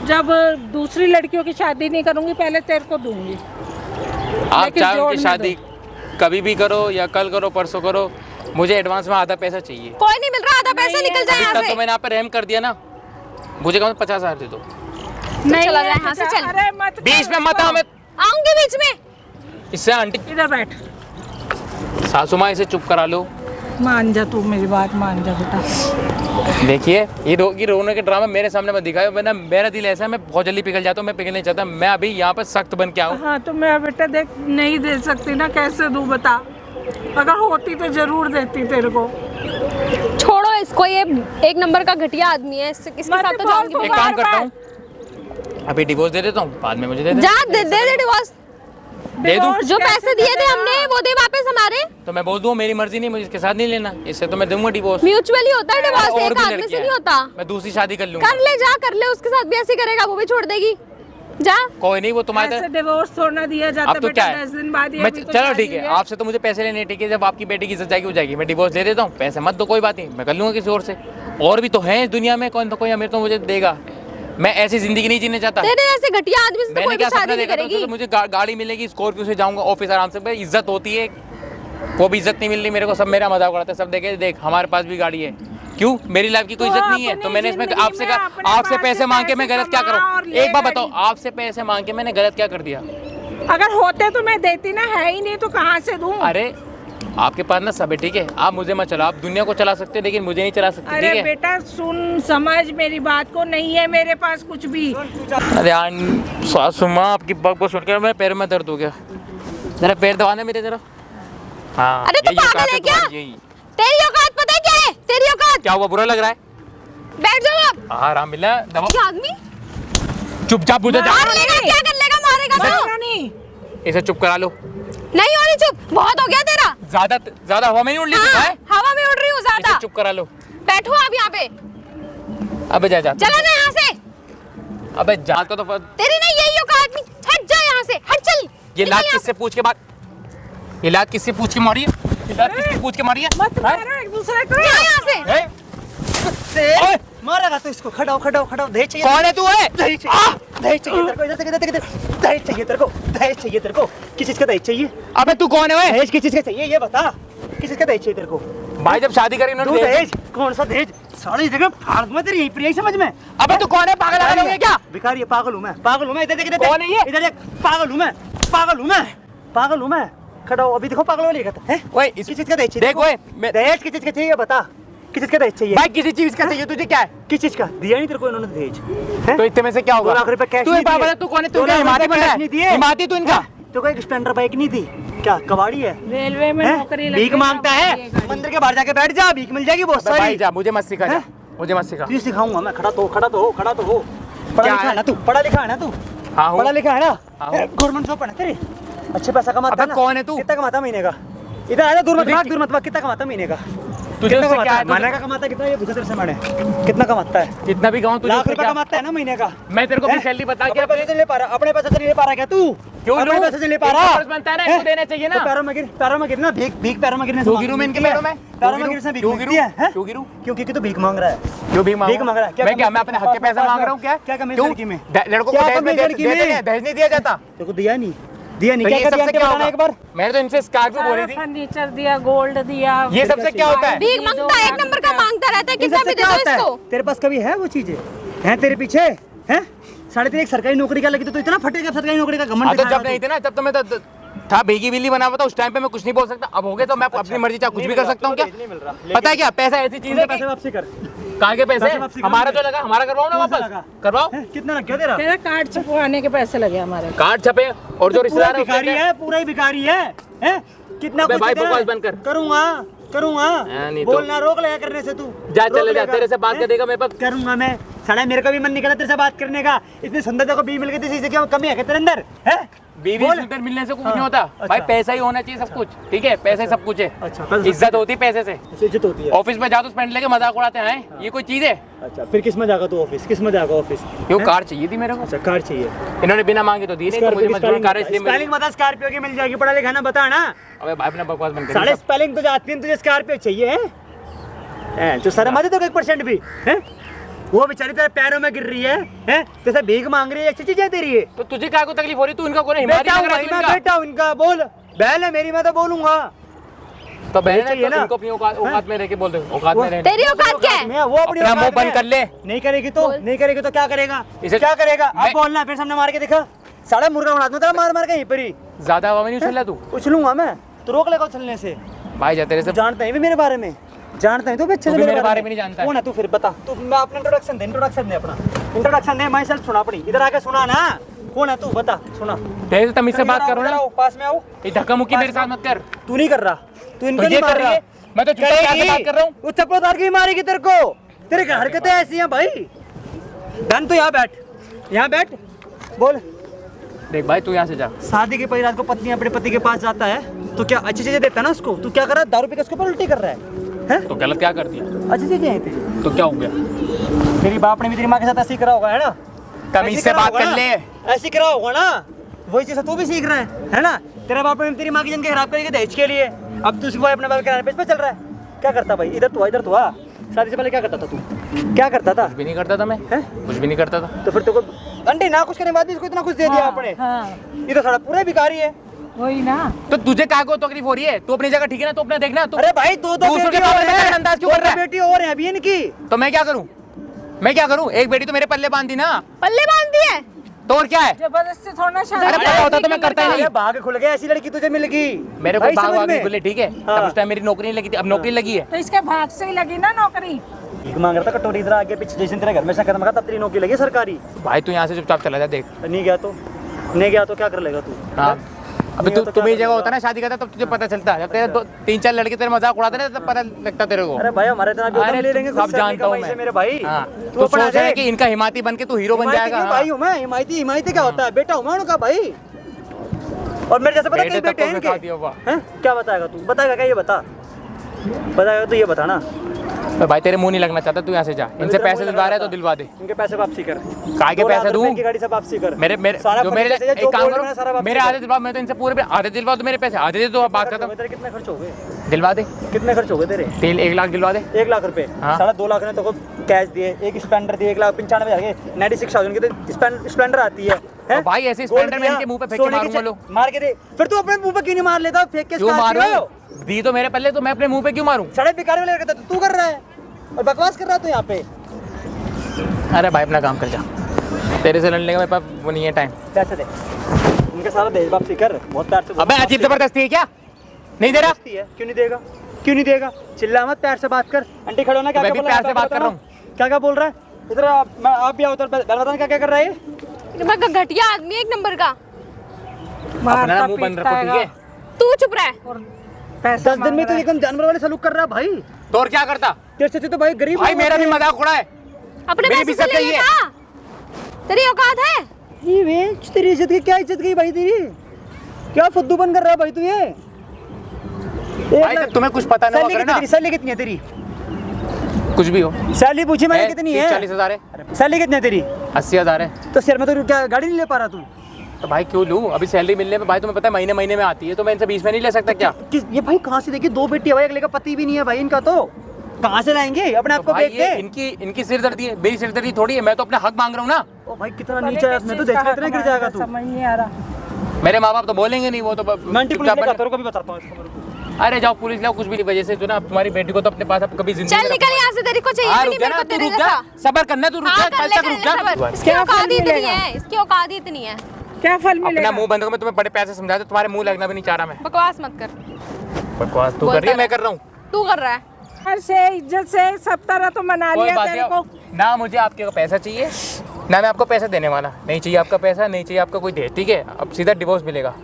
जब दूसरी लड़कियों की शादी नहीं करूंगी, पहले तेरे को दूंगी। आप लेकिन चाहो कि जोड़ने शादी कभी भी करो या कल करो परसों करो, मुझे एडवांस में आधा पैसा चाहिए। कोई नहीं मिल रहा, आधा पैसा नहीं, निकल जाए अभी यहाँ तक से। तो मैंने आप पे रहम कर दिया ना, मुझे कम 50,000 दे दो। नहीं चला है जा यहाँ से, बेटा, चल। अरे मत बीच में मत आओ, मैं आऊंगी बीच में। इससे आंटी इधर बैठ, सासू माँ इसे चुप करा लो। मान जा तू, मेरी बात मान जा बेटा। देखिए, ये रोने के ड्रामा मेरे सामने मत दिखाओ, वरना मेरा दिल ऐसा है, मैं बहुत जल्दी पिघल जाता हूँ, मैं पिघल नहीं चाहता। मैं अभी यहाँ पर सख्त बन के आऊँ। हाँ तो मैं बेटा देख नहीं दे सकती ना, कैसे दूँ बता? अगर होती तो जरूर देती तेरे को। छोड़ो इसको, ये एक नंबर का घटिया आदमी है, इसके साथ तो जाऊंगी एक भी काम नहीं। करता हूँ, अभी डिवोर्स दे देता हूँ, बाद में मुझे दे दे। जा दे दे डिवोर्स। दे दूँ? जो पैसे दिए थे हमने वो दे वापस हमारे। तो मैं बोल दूँ मेरी मर्जी नहीं, मुझे इसके साथ नहीं लेना, इससे तो मैं दूंगा डिवोर्स। म्यूचुअली होता है डिवोर्स, और एक भी आदमी से लड़कियां नहीं हैं। होता। मैं दूसरी शादी कर लूंगा। कर ले, जा कर ले, उसके साथ भी ऐसे करेगा, वो भी छोड़ देगी। जा। कोई नहीं, वो तुम्हारे ऐसे डिवोर्स थोड़ा दिया जाता अब तो क्या बेटा, है, 10 दिन बाद ही। मैं अभी तो चलो शादी ठीक है, आपसे तो मुझे पैसे लेने, ठीक है, जब आपकी बेटी की इज्जत जाएगी हो जाएगी, मैं डिवोर्स दे देता हूँ, पैसे मत दो, कोई बात नहीं, मैं कर लूंगा किसी और से। और भी तो है इस दुनिया में, कौन तो कोई अमीर तो मुझे देगा। मैं ऐसी जिंदगी नहीं जीने चाहता। तेरे जैसे घटिया आदमी से तो मैंने कोई भी क्या शादी सपना नहीं देखा था, करेगी। तो मुझे गाड़ी मिलेगी, स्कॉर्पियो से जाऊंगा ऑफिस आराम से, भाई इज्जत होती है, वो भी इज्जत नहीं मिल रही मेरे को, सब मेरा मजाक उड़ाते हैं, सब देखे देख हमारे पास भी गाड़ी है, क्यों मेरी लाइफ की कोई तो इज्जत नहीं है? तो अपनी मैंने इसमें जिंदगी आपसे में कहा, अपने आपसे पास पैसे से मांग के मैं पैसे गलत क्या कमा और करूँ? ले एक बार गाड़ी। बताओ, आपसे पैसे मांग के मैंने गलत क्या कर दिया? अगर होते तो मैं देती ना, है ही नहीं तो कहाँ से दूँ? अरे आपके पास ना सब है, ठीक है, आप मुझे मत चलाओ, आप दुनिया को चला सकते हैं लेकिन मुझे नहीं चला सकते, अरे ठीक है? बेटा सुन, समझ मेरी बात को, नहीं है मेरे पास कुछ भी। अरे यार सासू माँ, आपकी बात को सुनकर मेरे पैर में दर्द हो गया, जरा पैर दबाना मेरे जरा। हाँ, अरे तू यही औकात पागल है क्या? तुम्हारी, यही। तेरी औकात पता है क्या है? तेरी औकात। क्या हुआ, बुरा लग रहा है? बैठ जाओ आप। आराम मिला, दबा, ये आदमी चुपचाप बुझे जा, मार लेगा, क्या कर लेगा, मारेगा तो। मारना नहीं। इसे चुप करा लो। नहीं हो रही चुप, बहुत हो गया तेरा। ज्यादा हवा में नहीं उड़ ली, हाँ, है? हवा में उड़ रही हूँ इसे ज्यादा। चुप करा लो। बैठो आप यहाँ पे, अबे जा चला जा यहाँ से। अबे जा का तो तेरी नहीं यही औकात नहीं, हट जा यहाँ से, हट चल। ये निकल लात यहाँ किससे पूछ के बात, ये लात किससे पूछ के मारी है? ये लात किससे पूछ के मारी है? मत हैं? मारो एक दूसरे को। से। जा यहाँ से। हैं? ओए, मारेगा तो इसको, खड़ाओ खड़ाओ खड़ाओ, दहेज चाहिए, कौन है तू है? दहेज चाहिए, दहेज चाहिए तेरे को, इधर इधर इधर, दहेज चाहिए तेरे को, दहेज चाहिए तेरे को, किस चीज का दहेज चाहिए? अबे तू कौन है ओए? दहेज किस चीज का चाहिए ये बता, किस चीज का दहेज चाहिए तेरे को? भाई जब शादी करी तू उन्होंने दहेज, कौन सा दहेज? सारी जगह फाड़ दूंगा तेरी, यही प्रिय समझ में। अबे तू कौन है, पागल आगल हो गया क्या? भिखारी है, पागल हूँ मैं, पागल हूँ मैं, इधर देख, इधर कौन है ये? इधर देख, पागल हूँ मैं, पागल हूँ मैं, पागल हूँ मैं, खड़ा हो, अभी देखो पागल वाली कहता है। ओए किस चीज का दहेज चाहिए? देख ओए, दहेज किस चीज का चाहिए बता, किस चीज का दहेज चाहिए? भाई किसी चीज का चाहिए तुझे, क्या है? किस चीज का दिया नहीं तेरे को इन्होंने दहेज? हैं? तो इतने में से क्या होगा? 2 लाख रुपए कैश तू नहीं पागल दिए। है, तू कौन है? तू 2 क्या लाख हिमाती रुपए बन रहा कैश नहीं दिए। है? हिमाती तू इनका? तो कोई स्प्लेंडर बाइक नहीं दी क्या? कबाड़ी है, रेलवे में हैं? नौकरी लग भीख गई, मांगता अब है, ये गाड़ी। मंदिर के बाहर जाके बैठ जा, भीख मिल जाएगी बहुत भाई सारी। जा, मुझे मत सिखा, जा हैं? मुझे मत सिखा। तुझे सिखाऊंगा मैं, खड़ा तो हो, खड़ा तो हो, खड़ा तो हो, पढ़ा क्या लिखा है? है ना तू, पढ़ा लिखा है ना तू, हाँ हूँ। पढ़ा लिखा है ना? हाँ। गवर्नमेंट जॉब पढ़ा तेरी? अच्छे पैसा कमाता अबे है ना? कौन है तू? कितना कमाता महीने का? इधर आया दूर मत भाग, दूर मत भाग। कितना कमाता महीने का? तुझे कितना उससे कमाता क्या है? है? महीने का कमाता है कितना? ये पूछा तेरे से मैंने। कितना कमाता है? जितना भी गाँव तुझे लाख उससे रुपए क्या? कमाता है ना महीने का? मैं तेरे को अपनी हैं? सैलरी बता के अपने पैसे से नहीं ले पा रहा, अपने पैसे से नहीं ले पा रहा क्या तू? क्यों अपने लूं? पैसे से ले पा एक रहा? फर्ज बनता है ना, हैं? इसको देना चाहिए ना। तो पैरों में गिरना, भीख पैरों में गिरने से क्यों मांग गिरूं मैं इनके मिलती है? पैरों में? पैरों क्यों में गिरने से भीख क्यों मिलती है? हैं? क्यों गिरूं? क्योंकि तू भीख मांग रहा है। क्यों भीख भीख मांग रहा है? मैं क्या मैं अपने हक के पैसा मांग रहा हूँ क्या? क्या कमी है क्यों? लड़की में? लड़कों को क्या दहेज कमी है में लड़की में? दहेज नहीं दिया जाता। तेरे को दिया नहीं, दिया नहीं। तो क्या ये कर दिया सबसे आंटी क्या बताना होगा? एक बार। मैंने तो इनसे स्कॉर्पियो बोली थी। फर्नीचर दिया, गोल्ड दिया। ये सबसे क्या होता है? भीख मांगता है, एक नंबर का मांगता रहता है, इन कितना सबसे भी दे क्या दो होता है? इसको। तेरे पास कभी है वो चीजें? हैं तेरे पीछे? हैं? 3.5 एक सरकारी नौकरी का लगी तो इतना फटेगा सरकारी नौकरी का घमंड हाँ तो दिखाएगा जब नहीं थे ना तब तो मैं तो था भीगी बिल्ली बना हुआ था, उस टाइम पे मैं कुछ नहीं बोल सकता। अब हो गए तो मैं अपनी मर्जी चाहे कुछ भी कर सकता हूँ क्या? नहीं मिल रहा। पता है क्या पैसा ऐसी चीज है पैसे कि वापसी कर। कहाँ के पैसे? पैसे वापसी करो। हमारा जो लगा हमारा करवाओ ना कौन सा वापस लगा? करवाओ। हैं? कितना लग गया तेरा? तेरा कार्ड छपवाने के पैसे लगे हमारे। कार्ड छपे और जो पूरा रिश्तेदार है भिखारी है, पूरा ही भिखारी है। हैं? कितना अबे कुछ भाई देना है? बकवास बंद कर। करूंगा नहीं तो- बोलना रोक लगा करने से तू जा रोक चले जा, लेगा। तेरे से बात हैं? कर देगा मेरे पास। करूंगा मैं। साला मेरे को भी मन नहीं करता तेरे से बात करने का। इतनी सुंदरता को बीवी मिल गई थी, क्या कमी है क्या तेरे अंदर? हैं? बीवी बोल। सुंदर मिलने से कुछ नहीं हाँ, होता भाई, अच्छा। पैसा ही होना चाहिए सब कुछ। ठीक है पैसे सब कुछ है। अच्छा, पैसे- इज्जत होती है पैसे से। इज्जत होती है। ऑफिस में जाओ तो स्पेंड लेके मजाक उड़ाते हैं, ये कोई चीज है? अच्छा फिर किस में जाएगा तू ऑफिस? किस में जाएगा ऑफिस? क्यों हैं? कार चाहिए थी मेरे को, अच्छा कार चाहिए। इन्होंने बिना मांगे तो दी नहीं, तो मुझे मजबूरन कार इसलिए मिली। स्पेलिंग बता, स्कॉर्पियो की मिल जाएगी। पढ़ा लिखा ना बता ना। अबे भाई अपना बकवास बंद साढ़े कर। स्पेलिंग तुझे आती है, तुझे स्कॉर्पियो चाहिए हैं? तो शर्म आती तो 1% भी हैं? वो बेचारी तेरे पैरों में गिर रही है हैं? जैसे भीख मांग रही है, अच्छी चीज है तेरी ये। तो तुझे क्या को तकलीफ हो रही? तू इनका कौन है? हिमालय बेटा हूँ लग रहा भाई, है मैं तू इनका। बेटा हूँ इनका। बोल बहन है मेरी, मैं तो बोलूंगा। तो बहन चाहिए है ना? तो इनको अपनी औकात में रह के बोल दे, औकात में रह। तेरी औकात क्या है? वो अपनी अपना औकात मुंह बंद में। कर ले। नहीं करेगी तो नहीं करेगी तो क्या करेगा? इसे- क्या करेगा? अब मैं- बोलना फिर सामने मार के दिखा। साढ़े मुर्गा बना दूं तेरा मार मार के यहीं पर ही। ज्यादा हवा में नहीं उछल रहा तू उछलूंगा मैं तो रोक लेगा उछलने से। भाई। जा तेरे से तू जानता है भी मेरे बारे में, जानता है तो भी अच्छे तू से भी मेरे बारे में नहीं जानता है। कौन है तू? फिर बता तू। मैं अपना इंट्रोडक्शन दे, इंट्रोडक्शन दे अपना इंट्रोडक्शन दे। मैं सेल्फ सुना अपनी, इधर आके सुना ना। कौन है तू? बता सुना। तेरे से तमीज से बात करो ना, पास में आओ। ये धक्का मुक्की मेरे साथ मत कर। तू नहीं कर रहा, तू इनको तो नहीं ये मार कर रही रहा। है, मैं तो चुपचाप यहाँ से बात कर रहा हूँ। वो चप्पल उतार के ही मारेगी तेरे को। तेरे घर हरकतें ऐसी हैं भाई। धन तो यहाँ बैठ, यहाँ बैठ। बोल। देख भाई तू यहाँ से जा। शादी के पहली रात को पत्नी अपने पति के पास जाता है तो क्या अच्छी चीजें देता है ना उसको? तू क्या कर रहा है? दारू पी के उसके ऊपर उल्टी कर रहा है? तो गलत क्या कर दिया? अच्छी चीजें हैं तेरी। तो क्या हो गया? तेरी बाप ने भी तेरी माँ के साथ ऐसे ही करा होगा, है ना? तमीज से बात कर ले। ऐसे करा होगा ना, वही चीज तू भी सीख रहा है ना? तेरा बाप ने तेरी माँ की जिंदगी खराब करेगी दहेज के लिए। अब तू उसको अपने बाप के किराने पे चल रहा है। क्या करता भाई? इधर तू आ। शादी से पहले क्या करता था तू? क्या करता था? कुछ भी नहीं करता था मैं, हैं? कुछ भी नहीं करता था। तो फिर तेरे को अंडे ना कुछ करने के बाद भी इसको इतना कुछ दे दिया आपने। हाँ ये तो सारा पूरा भिखारी है। वही ना। तो तुझे क्या को तकलीफ हो रही है? तू अपनी जगह ठीक है ना, तू अपना देखना। तू अरे भाई दो दूसरों के बेटी बारे और में हैं। अंदाज क्यों दो कर रहा है? बेटी और हैं अभी इनकी। तो मैं क्या करूं? मैं क्या करूं? एक बेटी तो मेरे पल्ले बांध दी ना, पल्ले बांध दिए। तो और क्या है? जबरदस्ती थोड़ा शादी अरे पता होता तो मैं करता ही नहीं। अरे भाग खुल गया, ऐसी लड़की तुझे मिल गई। मेरे को भाई भाग समझ भाग में? नहीं बोले, ठीक है? हाँ। तब उस टाइम मेरी नौकरी नहीं लगी थी, अब नौकरी लगी है। तो इसके भाग से ही लगी ना नौकरी। भीख मांग रहा था कटोरी इधर आगे पीछे, जैसे तेरे घर में शक्कर मगा तब तेरी नौकरी लगी सरकारी। भाई तू यहाँ से चुपचाप चला जा। देख नहीं गया तो क्या कर लेगा तू? हाँ, अबे नहीं तू तो तुम्हें क्या जगह करेगा? होता ना शादी करता, तब तुझे पता चलता। जब तेरे 3-4 लड़के तेरे मजाक उड़ाते ना, तब पता लगता तेरे को। अरे भाई हमारे इतना भी अरे ले लेंगे सब जानता हूँ मैं मेरे भाई। हाँ, तू तो अपना सोच रहा है देख। कि इनका हिमायती बन के तू हीरो बन हिमायती जाएगा। क्यों भाई हूँ मैं? हिमायती क्या होता है? बेटा हूँ मैं उनका भाई। और मेरे जैसे पता बेटे कई तक बेटे को हैं सिखा दिया हुआ। इनके हैं? क्या बताएगा तू? बताएगा क्या? ये बता। बताएगा तो ये बता ना। तो भाई तेरे मुंह नहीं लगना चाहता, तू यहाँ से जा। इनसे पैसे दिलवा रहा है तो दिलवा दे। इनके पैसे वापसी कर। काय के 2 लाख पैसे दूं? रुपए की गाड़ी से वापसी कर। मेरे सारा जो मेरे फर्नीचर चाहिए, एक जो काम गोल्ड में है, सारा करो, वापसी मेरे कर। आधे दिलवा। मैं तो इनसे पूरे आधे दिलवा तो मेरे पैसे आधे दे, तो बात खत्म। तेरे कितने खर्च हो गए? दिलवा दे। कितने खर्च हो गए तेरे? 1 लाख दिलवा दे। 1 लाख रुपए। हाँ। साढ़े 2 लाख ने तो कैश दिए, एक स्प्लेंडर दिए, 1,95,000 के 96,000 की तो स्प्लेंडर आती है। तो भाई ऐसे गोल्ड स्प्लेंडर में दिया, इनके मुंह पे फेंक के सोने की मारूंगा लो। मार के दे। फिर तू अपने मुंह पे क्यों नहीं मार लेता? फेंक के क्यों स्टार्ट मारूं? करो। दी तो मेरे पल्ले, तो मैं अपने मुंह पे क्यों मारूं? साढ़े बेकार में लेकर तू कर रहा है और बकवास कर रहा है तू यहाँ पे। अरे भाई अपना काम कर जा। तेरे से लड़ने का मेरे पास वो नहीं है टाइम। पैसे दे, उनके सारा दहेज वापसी कर। बहुत प्यार से। अबे अजीब जबरदस्ती है क्या? नहीं दे रहा? जबरदस्ती है, क्यों नहीं देगा? क्यों नहीं देगा? चिल्ला मत, प्यार से बात कर। आंटी खड़ो ना, क्या मैं क्या भी बोल रहा है? प्यार से बात कर रहा हूँ। क्या बोल रहा है? इधर आप भी आओ तो बताना क्या क्या कर रहा है ये? मैं घटिया आदमी है, एक नंबर का। अपना ना मुंह बंद रखो, ठीक है? तू चुप रह। और पैसा 10 दिन में तो एकदम जानवर वाले सलूक कर रहा है भाई। तो और क्या करता? तेरे से तो भाई गरीब भाई लोग मेरा होते भी हैं। मजाक उड़ा है। अपने मेरी पैसे भी से इज्जत ले गई है। लेता। तेरी औकात है? ये वेच तेरी इज्जत की क्या इज्जत गई भाई तेरी? क्या फुद्दू बन कर रहा है भाई तू ये? भाई जब तुम्हें कुछ पता ना होगा ना, सैलरी कितनी है तेरी? कुछ भी हो, सैलरी पूछी मैंने कितनी है? 40,000 है। सैलरी कितनी है तेरी? 80,000 है। तो सर में तो क्या गाड़ी नहीं ले पा रहा तू? तो भाई क्यों लूँ? अभी सैलरी मिलने में भाई तुम्हें पता है महीने महीने में आती है, तो मैं इनसे 20 में नहीं ले सकता क्या? ये भाई कहाँ से? देखिए 2 बेटी है भाई, अगले का पति भी नहीं है भाई इनका, तो कहाँ से लाएंगे? अपने आप को भाई बेच ये दे। इनकी सिरदर्दी है, मेरी सिरदर्दी थोड़ी है। मैं तो अपना हक मांग रहा हूँ ना। ओ भाई कितना नीचे है, मैं तो देख कितना गिर जाएगा तू। समझ नहीं आ रहा। मेरे माँ बाप तो बोलेंगे नहीं, वो तो मैं आंटी पुलिस चुपचाप लेकर आता हूँ, कभी बताता हूँ इसको। अरे जाओ पुलिस लाओ, कुछ भी नहीं वजह से जो ना तुम्हारी बेटी को तो अपने पास अब कभी जिंदगी चल निकल यहाँ से, तेरे को चाहिए भी नहीं मेरे को तेरे जैसा। सबर करना, तू रुक जा, हाँ कल कर तक ले रुक जा। सबर। इसकी क्या औकात फल ही इतनी मिलेगा? है, इसकी औकात ही इतनी है। क्या फल अपना मिलेगा? मुंह बंद करो, मैं तुम्हें बड़े पैसे समझा दूं, तुम्हारे मुंह लगना भी नहीं चाह रहा मैं। बकवास मत कर, बकवास तू कर रही है, मैं कर रहा हूँ। तू कर रहा है। घर से इज्जत से सब तरह तो मना कोई लिया बात तेरे को। नहीं, ना मुझे आपके पैसा चाहिए, ना मैं आपको पैसा देने वाला। नहीं चाहिए आपका पैसा, नहीं चाहिए आपका कोई दहेज, ठीक है? अब सीधा डिवोर्स मिलेगा।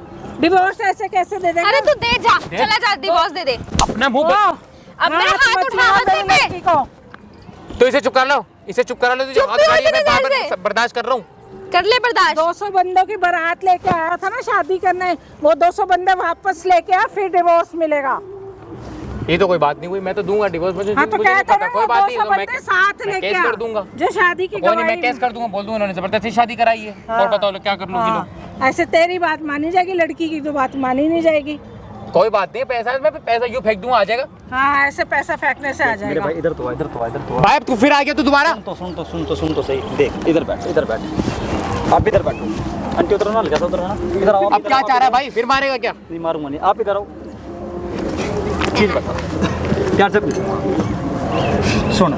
डिवोर्स ऐसे कैसे दे देगा? अरे तू दे जा, चला जा, डिवोर्स दे दे। अपना मुंह अब मेरा हाथ उठा मत पे। तो इसे चुप कर लो, इसे चुप करा लो। तुझे चुप हाथ भी हो गाड़ी है, मैं इतनी देर बार-बार बर्दाश्त कर रहा हूँ। कर ले बर्दाश्त। 200 बंदों की बारात लेके आया था ना शादी करने, वो 200 बंदे वापस लेके आ, फिर डिवोर्स मिलेगा। ये तो कोई बात नहीं हुई, मैं तो दूंगा डिवोर्स। मुझे हाँ तो मुझे नहीं कहता पता, ना कोई वो बात नहीं, 200 तो मैं बंदे साथ मैं लेके केस आ, कर दूंगा। जो शादी की कोई नहीं, मैं गवाही केस कर दूंगा, बोल दूंगा उन्होंने जबरदस्ती शादी कराई है। और बताओ लो क्या कर लूंगी? लो हाँ, ऐसे तेरी बात मानी जाएगी, लड़की की तो बात मानी नहीं जाएगी। कोई बात नहीं, पैसा मैं पैसा यूं फेंक दूंगा, आ जाएगा। हाँ ऐसे पैसा फेंकने से आ जाएगा। भाई इधर तो आ, इधर तो आ, इधर तो आ। भाई अब तू फिर आ गया तू दोबारा। सुन तो सही। देख इधर बैठ, इधर बैठ। आप इधर बैठो। आंटी उधर ना, लगा था उधर ना, इधर आओ। अब क्या चाह रहा है भाई? फिर मारेगा क्या? नहीं मारूंगा नहीं, आप इधर आओ। चीज बता प्यार से सुन,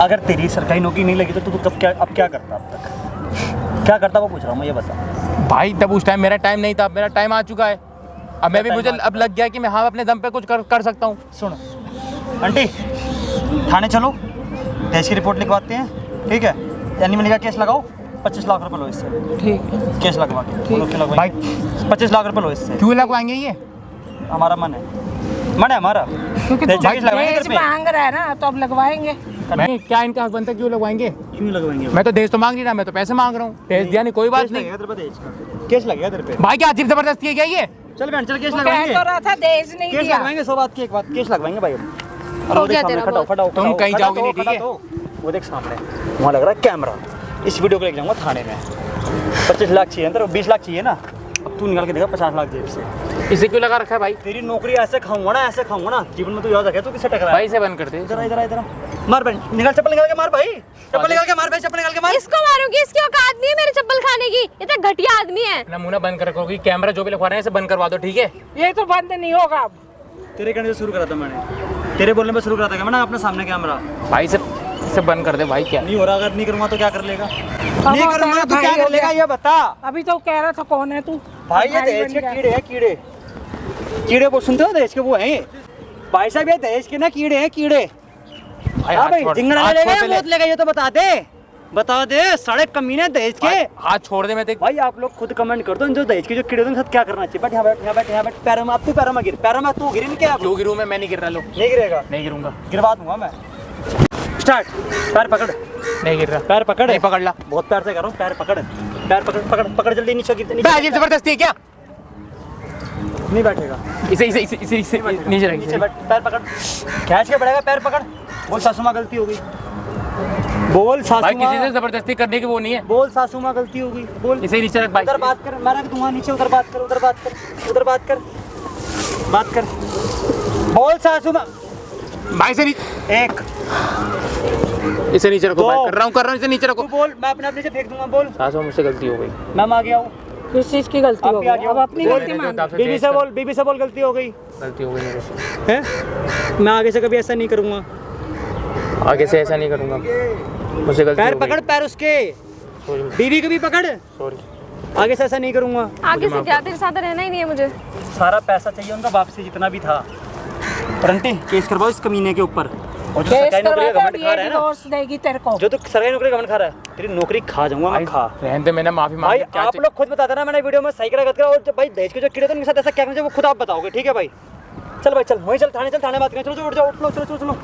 अगर तेरी सरकारी नौकरी नहीं लगी तो तू कब क्या, अब क्या करता? अब तक क्या करता वो पूछ रहा हूँ मैं, ये बता। भाई तब उस टाइम मेरा टाइम नहीं था, अब मेरा टाइम आ चुका है। अब मैं भी मुझे अब लग गया कि मैं हाँ अपने दम पे कुछ कर सकता हूँ। सुन आंटी, थाने चलो, दहेज की रिपोर्ट लिखवाते हैं, ठीक है? एनिमल का केस लगाओ, 25 लाख रुपए लो इससे। ठीक है। केस लगवा के भाई 25 लाख रुपए लो इससे। क्यों लगवाएंगे ये? हमारा मन है हमारा, क्योंकि दहेज तू केस लगवाएंगे दहेज तेरे पे। मांग रहा है ना, तो अब लगवाएंगे। मैं क्या इनका हक बनता है? क्यों लगवाएंगे? क्यों लगवाएंगे? मैं तो दहेज तो मांग नहीं रहा, मैं तो पैसे मांग रहा हूँ। दहेज दिया नहीं, कोई बात नहीं। केस लगेगा तेरे पे। भाई क्या अजीब जबरदस्ती है क्या ये? चल बहन चल, केस तो कह लगवाएंगे। तो रहा था दहेज नहीं केस दिया। लगवाएंगे, 100 बात की एक बात, केस लगवाएंगे भाई। हो गया तेरा बहुत। तुम कहीं जाओगे नहीं, ठीक है? वो देख सामने वहाँ लग रहा है कैमरा, इस वीडियो को लेके जाऊंगा थाने में। 25 लाख चाहिए अंदर, 20 लाख चाहिए ना, अब तू निकाल के देगा 50 लाख जेब से। इसे क्यों लगा रखा है भाई? तेरी नौकरी ऐसे खाऊंगा ना, ऐसे खाऊंगा ना, जीवन में तू याद रखे तू किससे टकरा है। भाई से बंद कर दे। इधर इधर इधर मार बहन, निकाल चप्पल निकाल के मार भाई, चप्पल निकाल के मार भाई, चप्पल निकाल के मार। इसको मारूंगी, इसकी औकात नहीं है मेरे चप्पल खाने की, इतना घटिया आदमी है। अपना मुंह ना बंद कर रखोगी, कैमरा जो भी लिखवा रहे हैं इसे बंद करवा दो, ठीक है? ये तो बंद नहीं होगा अब। तेरे कहने से शुरू करा था मैंने, तेरे बोलने पे शुरू करा था मैंने अपने सामने कैमरा। भाई इसे बंद कर दे भाई। क्या नहीं हो रहा, अगर नहीं करूँगा तो क्या कर लेगा? अब नहीं वो करूँगा तेरा तो क्या भाई कर हो लेगा गया। ये बता। अभी तो कह रहा था कौन है तू? भाई ये भाई दहेज बन के गया। कीड़े हैं, कीड़े वो सुनते हो, दहेज के वो हैं भाई साहब, ये दहेज के ना कीड़े हैं, कीड़े। भाई हाँ हाथ भाई छोड़, जिंगना हाथ लेगा छोड़ या पहले। मौत लेगा ये तो बता दे साढ़े कमीने दहेज के। हाथ छोड़ दे। मैं देख भाई आप लोग खुद कमेंट कर दो, जो दहेज के जो कीड़े होते हैं उनके साथ क्या करना चाहिए। बैठ यहाँ बैठ, यहाँ बैठ, यहाँ बैठ, पैरों में, अब तू पैरों में गिर, पैरों में तू गिरी नहीं क्या? क्यों गिरूं मैं नहीं गिर रहा। लो नहीं गिरेगा, नहीं गिरूंगा, गिरवा दूंगा मैं। स्टार्ट, पैर पकड़, नहीं गिर रहा। पैर पकड़, नहीं पकड़ ला। बहुत प्यार से कर रहा हूँ, पैर पकड़, पैर पकड़, पकड़ पकड़ जल्दी, नीचे गिर, भाई अजीब जबरदस्ती है क्या? नहीं बैठेगा, इसे नीचे नीचे रख। बैठ, पैर पकड़, खींच के बढ़ेगा, पैर पकड़। बोल सासू माँ गलती हो गई, बोल भाई सासू किसी से माँ, जबरदस्ती करने की वो नहीं है। बोल सासू माँ गलती हो गई, बोल। इसे नीचे रख भाई। उधर बात कर, मैं रख दूंगा नीचे, उधर बात कर, उधर बात कर, उधर बात कर, बात कर। बोल सासू माँ, भाई इसे नीचे रखो दो। भाई। कर रहा हूँ इसे नीचे रखो। तू बोल, मैं अपने अपने से फेंक दूंगा, बोल। सासू मुझसे गलती हो गई। मैम आ गया हूँ, किस चीज की गलती आप हो भी आ गई? गए अब हो। अपनी बोल गलती मेरे मान। हिसाब से बीबी फेस से कर। बोल, बीबी से बोल गलती हो गई गलती हो गई मेरे से। है। मैं आगे से कभी ऐसा नहीं करूँगा। आगे से ऐसा नहीं करूंगा, मुझसे गलती पैर हो गई। पकड़, पैर उसके, सॉरी बीबी को भी पकड़, सॉरी। आगे से ऐसा नहीं करूँगा। आगे से क्या, तेरे साथ रहना ही नहीं है मुझे। सारा पैसा चाहिए उनका वापसी जितना भी था। रंटी केस करवाओ इस कमीने के ऊपर। और जो केस सरकारी नौकरी का करवा घमंड के खा रहा है ना, डिवोर्स देगी तेरे को। जो तू सरकारी नौकरी का घमंड खा रहा है, तेरी नौकरी खा जाऊंगा मैं, खा। रहने दे, मैंने माफी भाई मांगी। आप लोग खुद बताते ना, मैंने वीडियो में सही करा गलत करा, और जब भाई दहेज के जो कीड़े थे उनके साथ ऐसा क्या करना चाहिए वो खुद आप बताओगे, ठीक है भाई? चल भाई चल, वहीं चल, थाने बात करें। चलो चलो उठ जाओ, उठ लो, चलो चलो चलो।